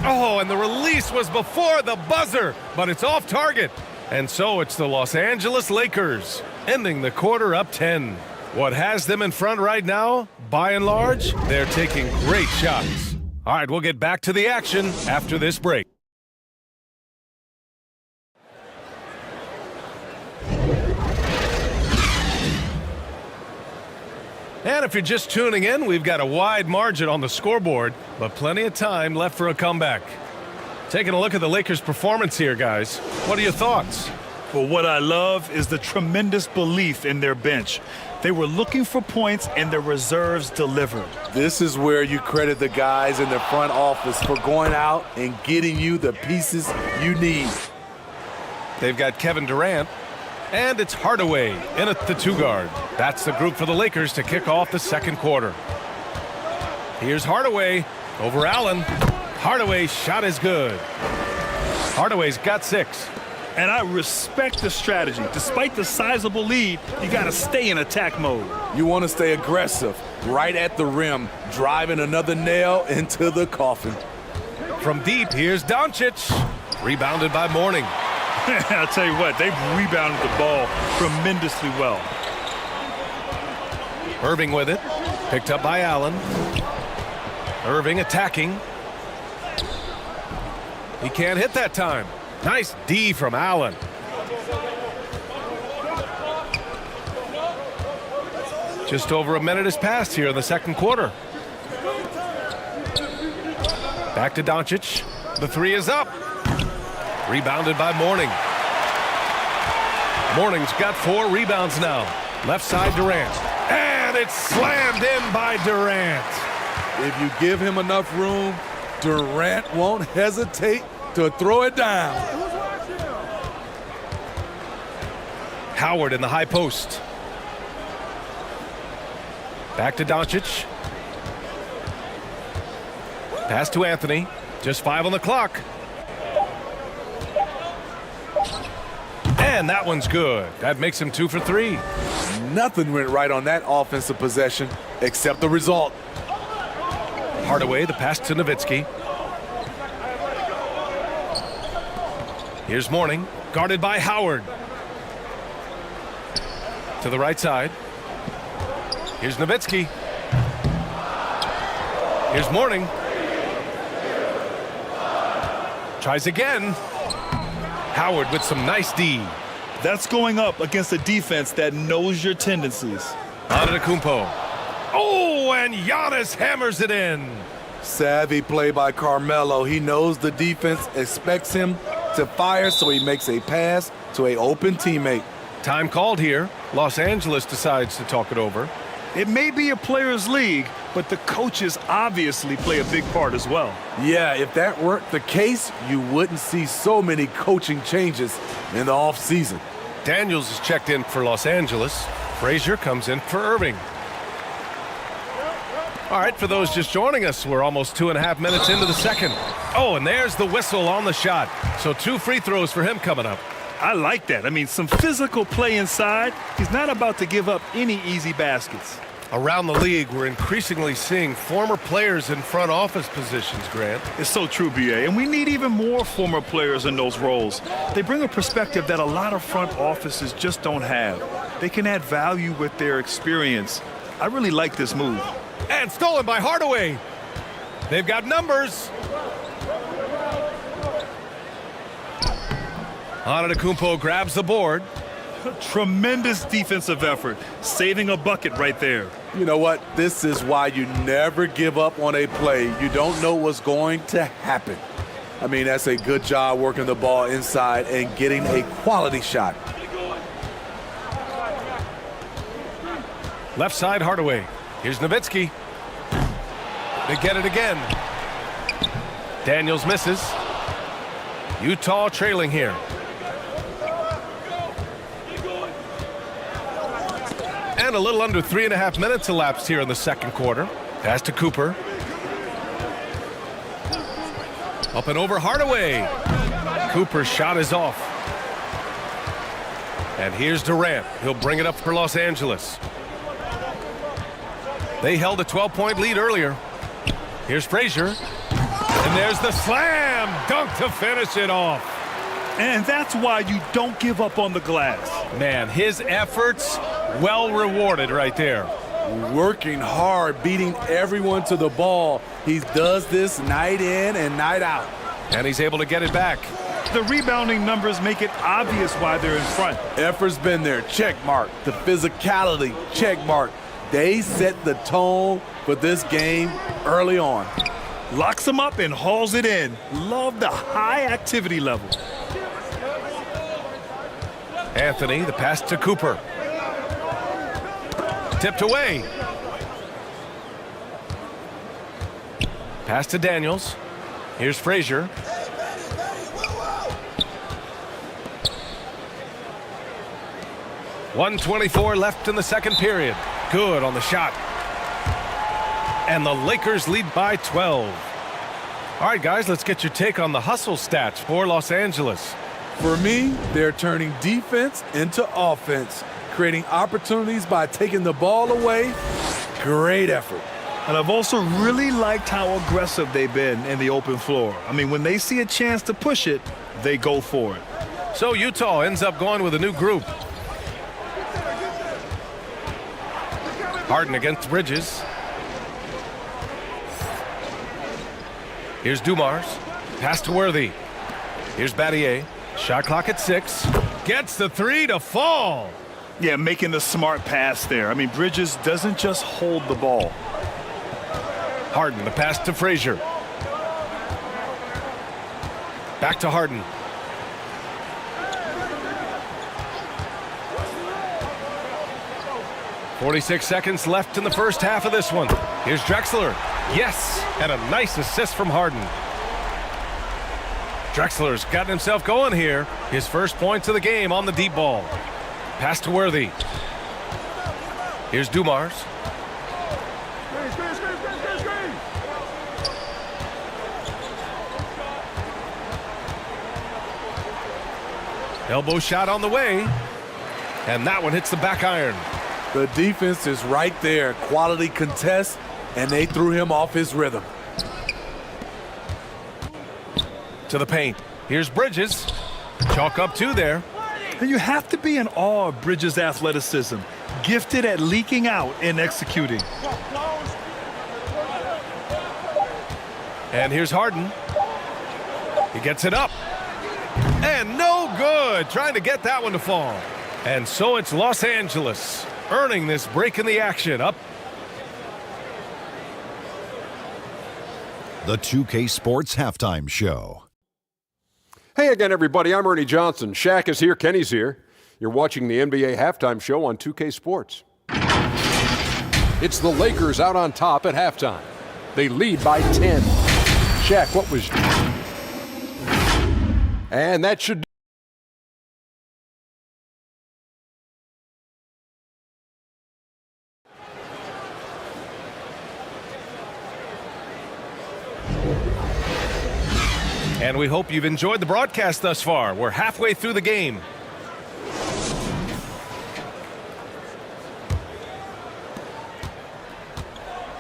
Oh, and the release was before the buzzer, but it's off target. And so it's the Los Angeles Lakers, ending the quarter up 10. What has them in front right now, by and large, they're taking great shots. All right, we'll get back to the action after this break. And if you're just tuning in, we've got a wide margin on the scoreboard, but plenty of time left for a comeback. Taking a look at the Lakers' performance here, guys. What are your thoughts? Well, what I love is the tremendous belief in their bench. They were looking for points, and their reserves delivered. This is where you credit the guys in the front office for going out and getting you the pieces you need. They've got Kevin Durant, and it's Hardaway in at the 2 guard. That's the group for the Lakers to kick off the second quarter. Here's Hardaway over Allen. Hardaway's shot is good. Hardaway's got 6. And I respect the strategy. Despite the sizable lead, you got to stay in attack mode. You want to stay aggressive, right at the rim, driving another nail into the coffin. From deep, here's Doncic. Rebounded by Mourning. I'll tell you what, they've rebounded the ball tremendously well. Irving with it. Picked up by Allen. Irving attacking. He can't hit that time. Nice D from Allen. Just over a minute has passed here in the second quarter. Back to Doncic. The 3 is up. Rebounded by Mourning. Mourning's got 4 rebounds now. Left side Durant. And it's slammed in by Durant. If you give him enough room, Durant won't hesitate to throw it down. Howard in the high post. Back to Doncic. Pass to Anthony. Just 5 on the clock. And that one's good. That makes him 2 for 3. Nothing went right on that offensive possession except the result. Hardaway, the pass to Nowitzki. Here's Mourning, guarded by Howard. To the right side. Here's Nowitzki. Here's Mourning. Tries again. Howard with some nice D. That's going up against a defense that knows your tendencies. Antetokounmpo. Oh, and Giannis hammers it in. Savvy play by Carmelo. He knows the defense expects him to fire, so he makes a pass to an open teammate. Time called here. Los Angeles decides to talk it over. It may be a players' league, but the coaches obviously play a big part as well. Yeah, if that weren't the case, you wouldn't see so many coaching changes in the offseason. Daniels is checked in for Los Angeles. Frazier comes in for Irving. All right, for those just joining us, we're almost 2.5 minutes into the second. Oh, and there's the whistle on the shot. So 2 free throws for him coming up. I like that. I mean, some physical play inside. He's not about to give up any easy baskets. Around the league, we're increasingly seeing former players in front office positions, Grant. It's so true, B.A., and we need even more former players in those roles. They bring a perspective that a lot of front offices just don't have. They can add value with their experience. I really like this move. And stolen by Hardaway. They've got numbers. Antetokounmpo grabs the board. Tremendous defensive effort, saving a bucket right there. You know what? This is why you never give up on a play. You don't know what's going to happen. I mean, that's a good job working the ball inside and getting a quality shot. Left side, Hardaway. Here's Nowitzki. They get it again. Daniels misses. Utah trailing here. And a little under 3.5 minutes elapsed here in the second quarter. Pass to Cooper. Up and over Hardaway. Cooper's shot is off. And here's Durant. He'll bring it up for Los Angeles. They held a 12-point lead earlier. Here's Frazier. And there's the slam dunk to finish it off. And that's why you don't give up on the glass. Man, his efforts well rewarded right there. Working hard, beating everyone to the ball. He does this night in and night out. And he's able to get it back. The rebounding numbers make it obvious why they're in front. Effort's been there, check mark. The physicality, check mark. They set the tone for this game early on. Locks him up and hauls it in. Love the high activity level. Anthony, the pass to Cooper. Tipped away. Pass to Daniels. Here's Frazier. .124 left in the second period. Good on the shot. And the Lakers lead by 12. All right, guys, let's get your take on the hustle stats for Los Angeles. For me, they're turning defense into offense, creating opportunities by taking the ball away. Great effort. And I've also really liked how aggressive they've been in the open floor. I mean, when they see a chance to push it, they go for it. So Utah ends up going with a new group. Harden against Bridges. Here's Dumars. Pass to Worthy. Here's Battier. Shot clock at 6. Gets the 3 to fall. Yeah, making the smart pass there. I mean, Bridges doesn't just hold the ball. Harden, the pass to Frazier. Back to Harden. .46 seconds left in the first half of this one. Here's Drexler. Yes, and a nice assist from Harden. Drexler's gotten himself going here. His first points of the game on the deep ball. Pass to Worthy. Here's Dumars. Elbow shot on the way. And that one hits the back iron. The defense is right there. Quality contest, and they threw him off his rhythm. To the paint. Here's Bridges. Chalk up 2 there. And you have to be in awe of Bridges' athleticism. Gifted at leaking out and executing. And here's Harden. He gets it up. And no good. Trying to get that one to fall. And so it's Los Angeles earning this break in the action. Up. The 2K Sports Halftime Show. Hey again, everybody. I'm Ernie Johnson. Shaq is here. Kenny's here. You're watching the NBA Halftime Show on 2K Sports. It's the Lakers out on top at halftime. They lead by 10. Shaq, what was... And that should... And we hope you've enjoyed the broadcast thus far. We're halfway through the game.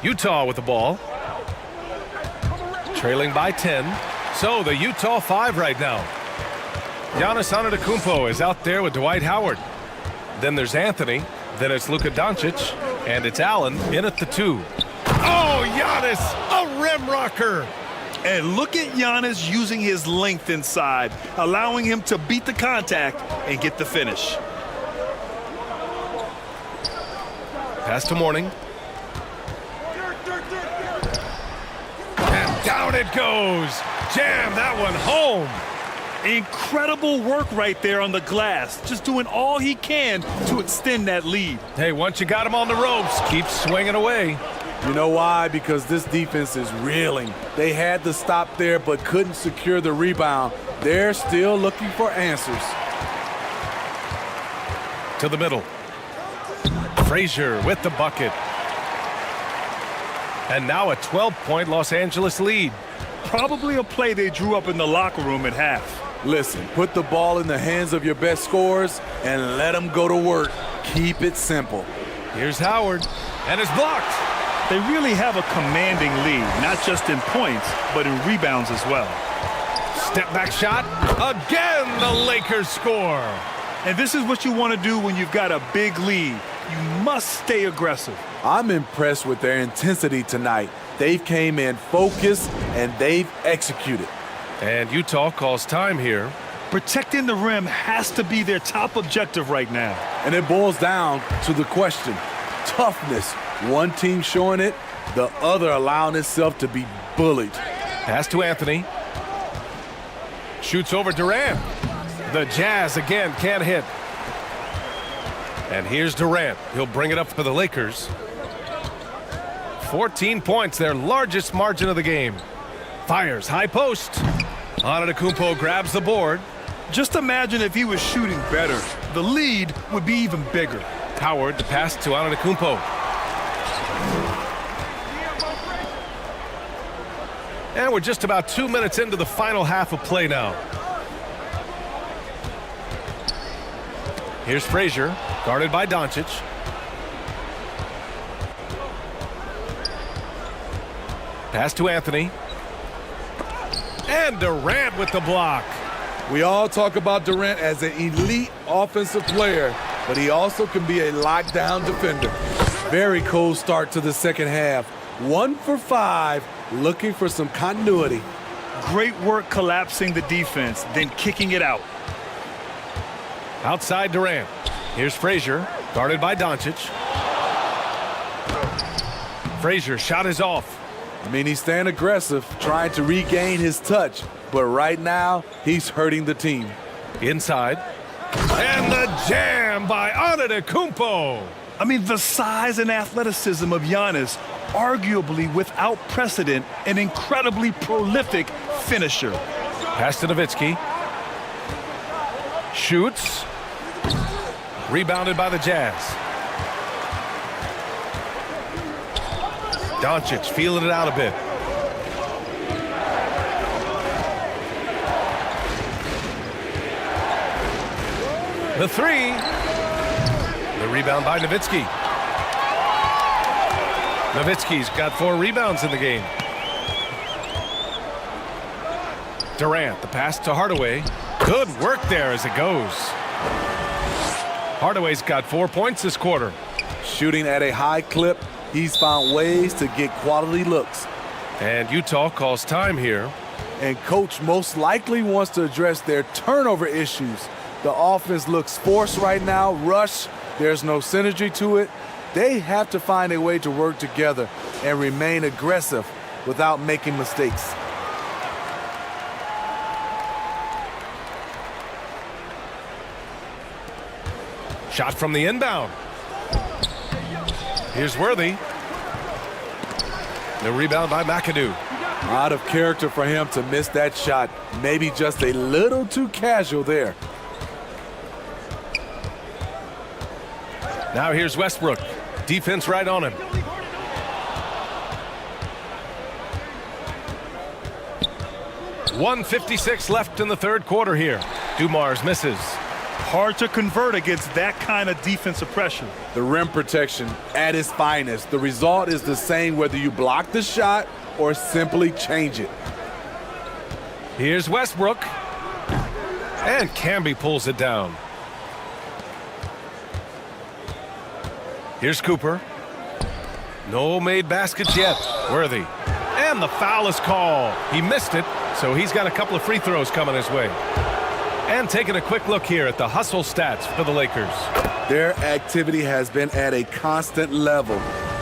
Utah with the ball. Trailing by 10. So the Utah 5 right now. Giannis Antetokounmpo is out there with Dwight Howard. Then there's Anthony. Then it's Luka Doncic. And it's Allen in at the 2. Oh, Giannis, a rim rocker. And look at Giannis using his length inside, allowing him to beat the contact and get the finish. Pass to Mourning. And down it goes. Jam that one home. Incredible work right there on the glass. Just doing all he can to extend that lead. Hey, once you got him on the ropes, keep swinging away. You know why? Because this defense is reeling. They had to stop there but couldn't secure the rebound. They're still looking for answers. To the middle. Frazier with the bucket. And now a 12-point Los Angeles lead. Probably a play they drew up in the locker room at half. Listen, put the ball in the hands of your best scorers and let them go to work. Keep it simple. Here's Howard, and it's blocked. they really have a commanding lead, not just in points, but in rebounds as well. Step back shot. Again, the Lakers score. And this is what you want to do when you've got a big lead. You must stay aggressive. I'm impressed with their intensity tonight. They've came in focused and they've executed. And Utah calls time here. Protecting the rim has to be their top objective right now. And it boils down to the question. Toughness. One team showing it, the other allowing itself to be bullied. Pass to Anthony. Shoots over Durant. The Jazz again can't hit. And here's Durant. He'll bring it up for the Lakers. 14 points, their largest margin of the game. Fires, high post. Antetokounmpo grabs the board. Just imagine if he was shooting better. The lead would be even bigger. Howard, the pass to Antetokounmpo. And we're just about 2 minutes into the final half of play now. Here's Frazier, guarded by Doncic. Pass to Anthony. And Durant with the block. We all talk about Durant as an elite offensive player, but he also can be a lockdown defender. Very cold start to the second half. 1 for 5, looking for some continuity. Great work collapsing the defense, then kicking it out. Outside Durant. Here's Frazier, guarded by Doncic. Frazier, shot is off. I mean, he's staying aggressive, trying to regain his touch, but right now, he's hurting the team. Inside. And the jam by Antetokounmpo. I mean, the size and athleticism of Giannis, arguably without precedent, an incredibly prolific finisher. Pass to Nowitzki. Shoots. Rebounded by the Jazz. Doncic feeling it out a bit. The three. The rebound by Nowitzki. Nowitzki's got 4 rebounds in the game. Durant, the pass to Hardaway. Good work there as it goes. Hardaway's got 4 points this quarter. Shooting at a high clip, he's found ways to get quality looks. And Utah calls time here. And coach most likely wants to address their turnover issues. The offense looks forced right now, rush. There's no synergy to it. They have to find a way to work together and remain aggressive without making mistakes. Shot from the inbound. Here's Worthy. The rebound by McAdoo. Out of character for him to miss that shot. Maybe just a little too casual there. Now here's Westbrook. Defense right on him. .156 left in the third quarter here. Dumars misses. Hard to convert against that kind of defensive pressure. The rim protection at its finest. The result is the same whether you block the shot or simply change it. Here's Westbrook. And Camby pulls it down. Here's Cooper. No made baskets yet. Worthy. And the foul is called. He missed it, so he's got a couple of free throws coming his way. And taking a quick look here at the hustle stats for the Lakers. Their activity has been at a constant level.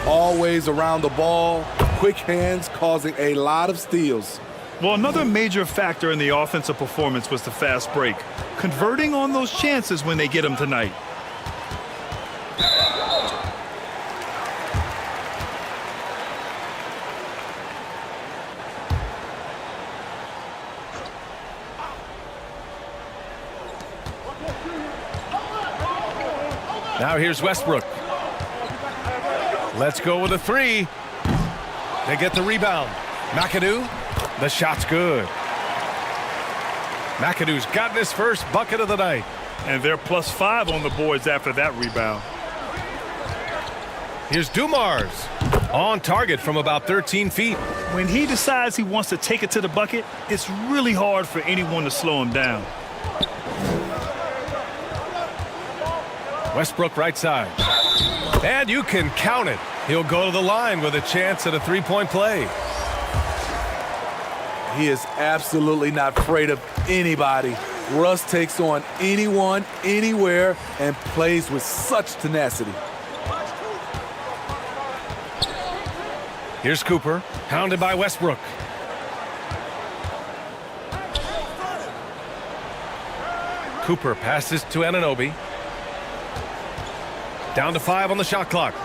Always around the ball, quick hands causing a lot of steals. Well, another major factor in the offensive performance was the fast break. Converting on those chances when they get them tonight. Now here's Westbrook. Let's go with a three. They get the rebound. McAdoo. The shot's good. McAdoo's gotten his first bucket of the night. And they're +5 on the boards after that rebound. Here's Dumars. On target from about 13 feet. When he decides he wants to take it to the bucket, it's really hard for anyone to slow him down. Westbrook right side. And you can count it. He'll go to the line with a chance at a three-point play. He is absolutely not afraid of anybody. Russ takes on anyone, anywhere, and plays with such tenacity. Here's Cooper, hounded by Westbrook. Cooper passes to Anunoby. Down to 5 on the shot clock.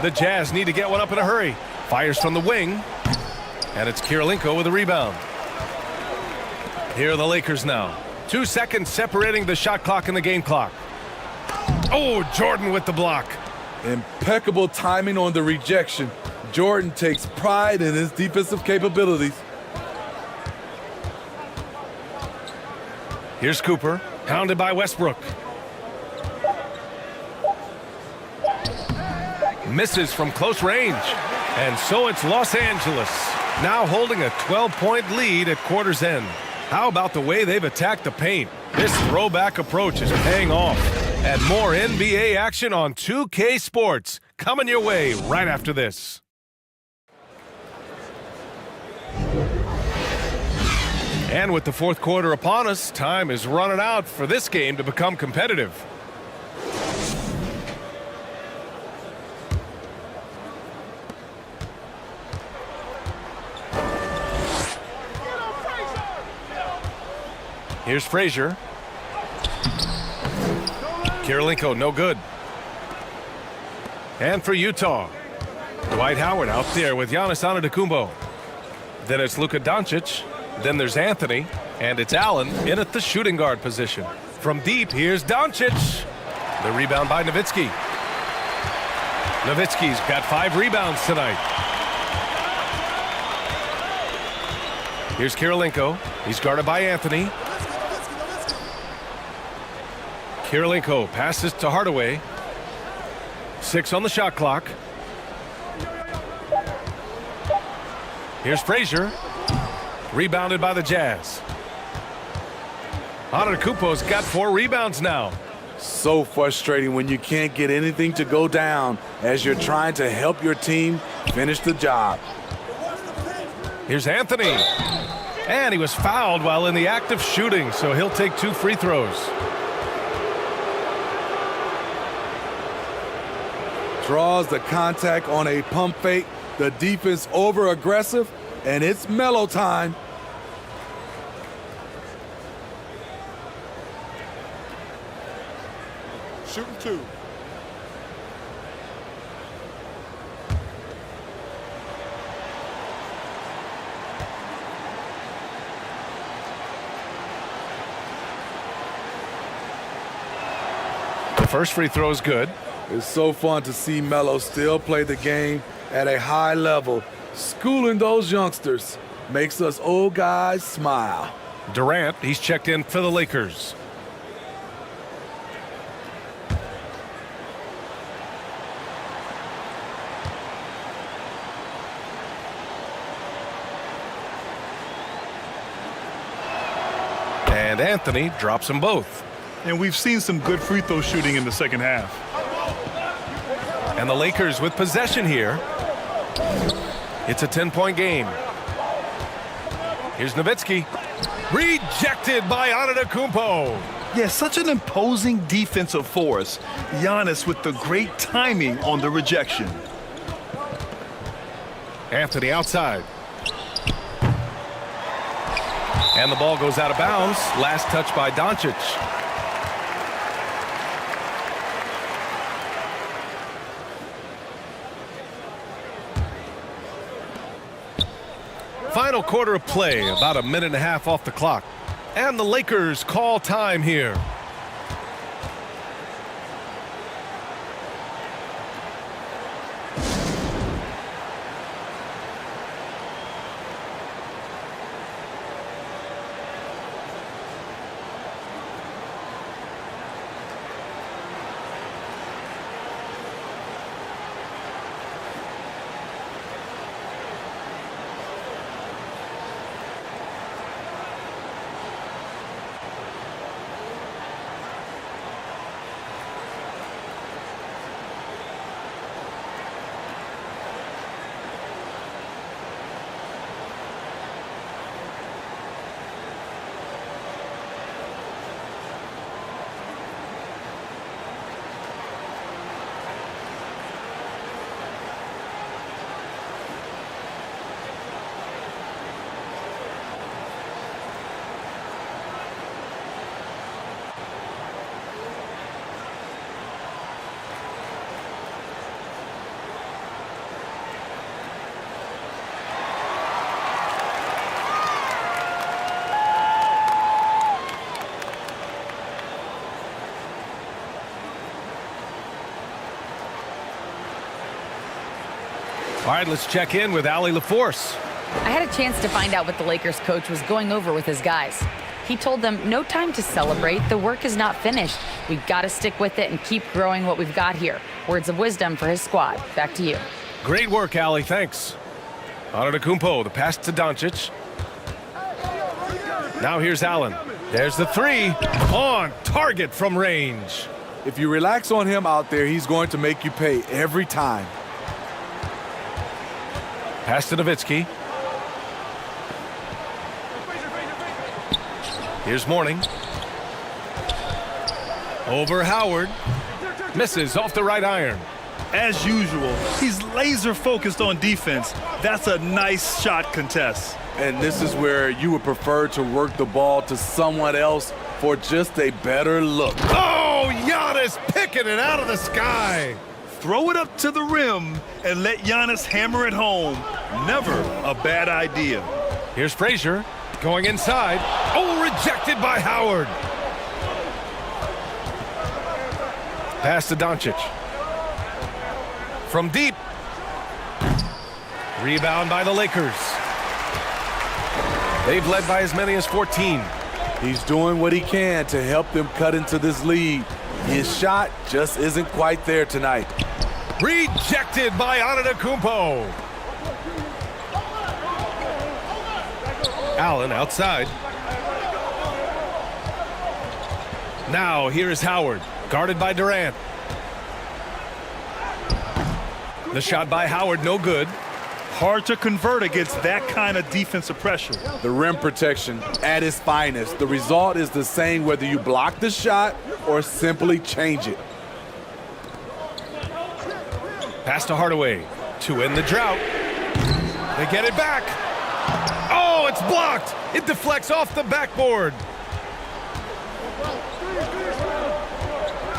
The Jazz need to get one up in a hurry. Fires from the wing. And it's Kirilenko with a rebound. Here are the Lakers now. 2 seconds separating the shot clock and the game clock. Oh, Jordan with the block. Impeccable timing on the rejection. Jordan takes pride in his defensive capabilities. Here's Cooper, hounded by Westbrook. Misses from close range. And so it's Los Angeles, now holding a 12-point lead at quarter's end. How about the way they've attacked the paint? This throwback approach is paying off. And more NBA action on 2K Sports coming your way right after this. And with the fourth quarter upon us, time is running out for this game to become competitive. Here's Frazier. Kirilenko, no good. And for Utah, Dwight Howard out there with Giannis Antetokounmpo. Then it's Luka Doncic. Then there's Anthony. And it's Allen in at the shooting guard position. From deep, here's Doncic. The rebound by Nowitzki. Nowitzki's got 5 rebounds tonight. Here's Kirilenko. He's guarded by Anthony. Kirilenko passes to Hardaway. 6 on the shot clock. Here's Frazier. Rebounded by the Jazz. Antetokounmpo's got 4 rebounds now. So frustrating when you can't get anything to go down as you're trying to help your team finish the job. Here's Anthony. And he was fouled while in the act of shooting, so he'll take 2 free throws. Draws the contact on a pump fake. The defense over aggressive, and it's mellow time. Shooting 2. The first free throw is good. It's so fun to see Melo still play the game at a high level. Schooling those youngsters makes us old guys smile. Durant, he's checked in for the Lakers. And Anthony drops them both. And we've seen some good free throw shooting in the second half. And the Lakers with possession here. It's a 10-point game. Here's Nowitzki. Rejected by Antetokounmpo. Yeah, such an imposing defensive force. Giannis with the great timing on the rejection. Anthony outside. And the ball goes out of bounds. Last touch by Doncic. Final quarter of play, about a minute and a half off the clock. And the Lakers call time here. All right, let's check in with Allie LaForce. I had a chance to find out what the Lakers coach was going over with his guys. He told them, no time to celebrate. The work is not finished. We've got to stick with it and keep growing what we've got here. Words of wisdom for his squad. Back to you. Great work, Allie. Thanks. Antetokounmpo, the pass to Doncic. Now here's Allen. There's the three. On target from range. If you relax on him out there, he's going to make you pay every time. Pass to Nowitzki. Here's Mourning. Over Howard. Misses off the right iron. As usual, he's laser focused on defense. That's a nice shot contest. And this is where you would prefer to work the ball to someone else for just a better look. Oh, Giannis picking it out of the sky. Throw it up to the rim and let Giannis hammer it home. Never a bad idea. Here's Frazier going inside. Oh, rejected by Howard. Pass to Doncic. From deep. Rebound by the Lakers. They've led by as many as 14. He's doing what he can to help them cut into this lead. His shot just isn't quite there tonight. Rejected by Antetokounmpo. Allen outside. Now here is Howard, guarded by Durant. The shot by Howard, no good. Hard to convert against that kind of defensive pressure. The rim protection at its finest. The result is the same whether you block the shot or simply change it. Pass to Hardaway to end the drought. They get it back. Oh, it's blocked. It deflects off the backboard.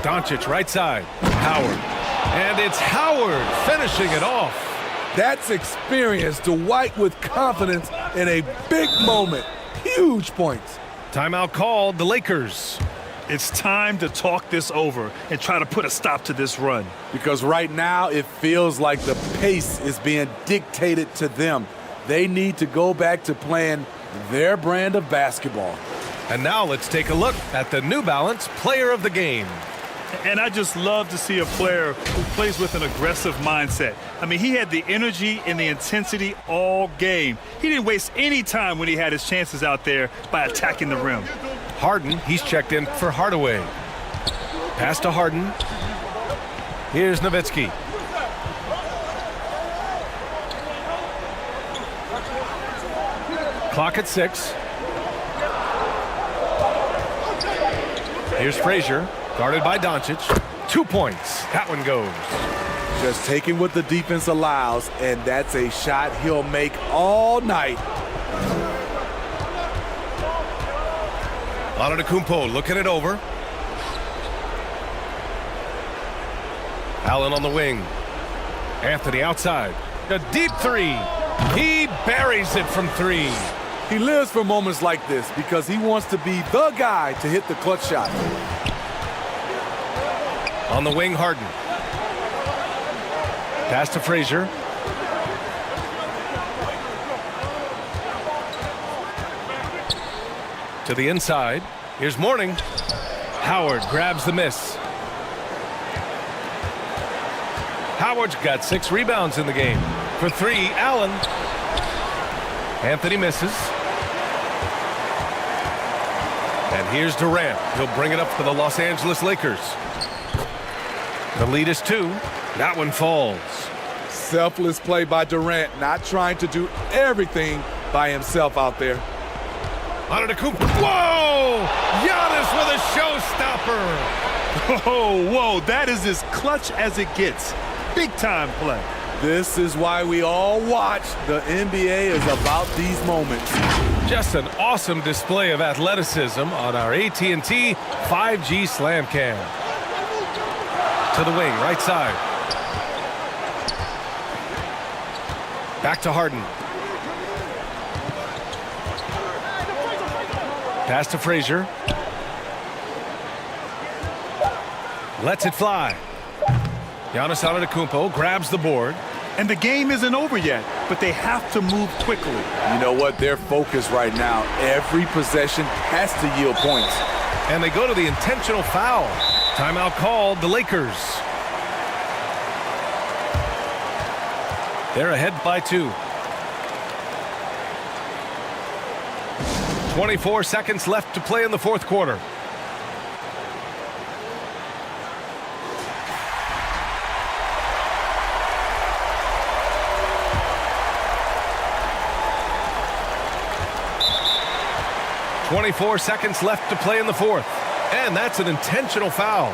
Doncic right side. Howard. And it's Howard finishing it off. That's experience to White with confidence in a big moment. Huge points. Timeout called, the Lakers. It's time to talk this over and try to put a stop to this run. Because right now it feels like the pace is being dictated to them. They need to go back to playing their brand of basketball. And now let's take a look at the New Balance Player of the Game. And I just love to see a player who plays with an aggressive mindset. I mean, he had the energy and the intensity all game. He didn't waste any time when he had his chances out there by attacking the rim. Harden, he's checked in for Hardaway. Pass to Harden. Here's Nowitzki. Clock at 6. Here's Frazier, guarded by Doncic. 2 points. That one goes. Just taking what the defense allows, and that's a shot he'll make all night. Antetokounmpo looking it over. Allen on the wing. Anthony outside. A deep three. He buries it from 3. He lives for moments like this because he wants to be the guy to hit the clutch shot. On the wing, Harden. Pass to Frazier. To the inside. Here's Mourning. Howard grabs the miss. Howard's got 6 rebounds in the game. For 3, Allen. Anthony misses. And here's Durant. He'll bring it up for the Los Angeles Lakers. The lead is 2. That one falls. Selfless play by Durant, not trying to do everything by himself out there. Antetokounmpo. Whoa! Giannis with a showstopper. Whoa, that is as clutch as it gets. Big time play. This is why we all watch. The NBA is about these moments. Just an awesome display of athleticism on our AT&T 5G Slam Cam. To the wing, right side. Back to Harden. Pass to Frazier. Lets it fly. Giannis Antetokounmpo grabs the board. And the game isn't over yet, but they have to move quickly. You know what? They're focused right now. Every possession has to yield points. And they go to the intentional foul. Timeout called, the Lakers. They're ahead by 2. 24 seconds left to play in the fourth quarter. .24 seconds left to play in the fourth. And that's an intentional foul.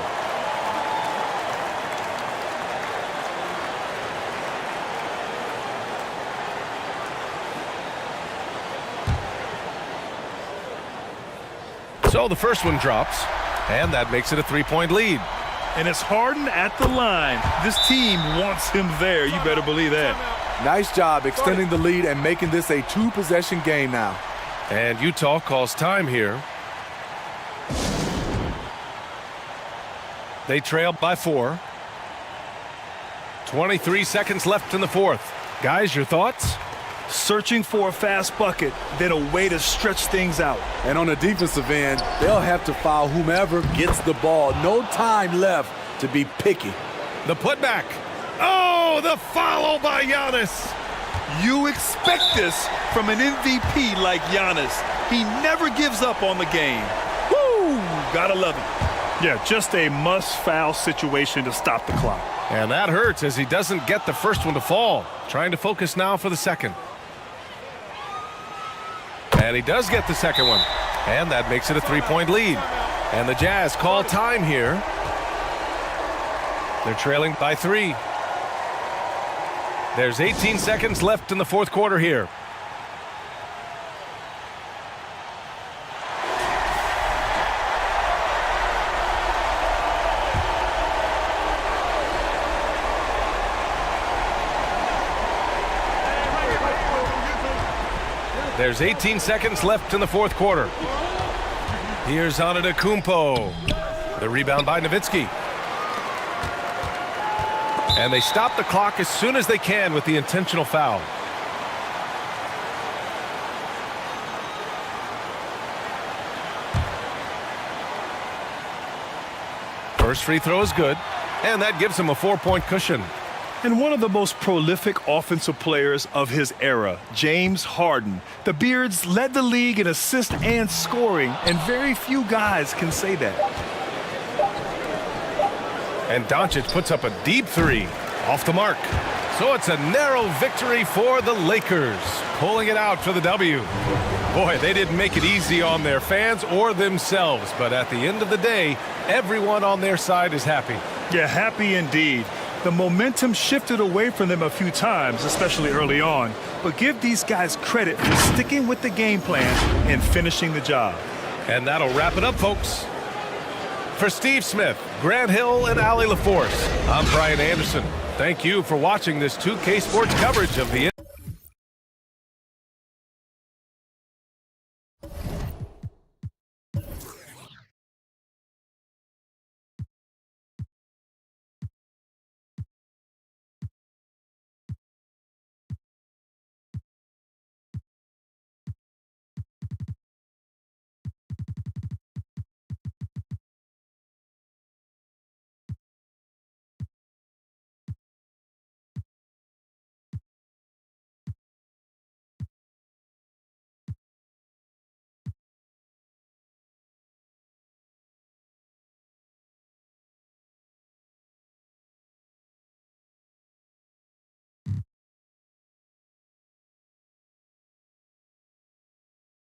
So the first one drops, and that makes it a 3-point lead. And it's Harden at the line. This team wants him there. You better believe that. Nice job extending the lead and making this a 2-possession game now. And Utah calls time here. They trail by 4. 23 seconds left in the fourth. Guys, your thoughts? Searching for a fast bucket, then a way to stretch things out. And on the defensive end, they'll have to foul whomever gets the ball. No time left to be picky. The putback. Oh, the follow by Giannis. You expect this from an MVP like Giannis. He never gives up on the game. Woo! Gotta love it. Yeah, just a must-foul situation to stop the clock. And that hurts as he doesn't get the first one to fall. Trying to focus now for the second. And he does get the second one. And that makes it a 3-point lead. And the Jazz call time here. They're trailing by 3. There's 18 seconds left in the fourth quarter here. There's 18 seconds left in the fourth quarter. Here's Antetokounmpo. The rebound by Nowitzki. And they stop the clock as soon as they can with the intentional foul. First free throw is good, and that gives him a 4-point cushion. And one of the most prolific offensive players of his era, James Harden. The Beards led the league in assists and scoring, and very few guys can say that. And Doncic puts up a deep 3 off the mark. So it's a narrow victory for the Lakers, pulling it out for the W. Boy, they didn't make it easy on their fans or themselves, but at the end of the day, everyone on their side is happy. Yeah, happy indeed. The momentum shifted away from them a few times, especially early on. But give these guys credit for sticking with the game plan and finishing the job. And that'll wrap it up, folks. For Steve Smith, Grant Hill, and Allie LaForce, I'm Brian Anderson. Thank you for watching this 2K Sports coverage of the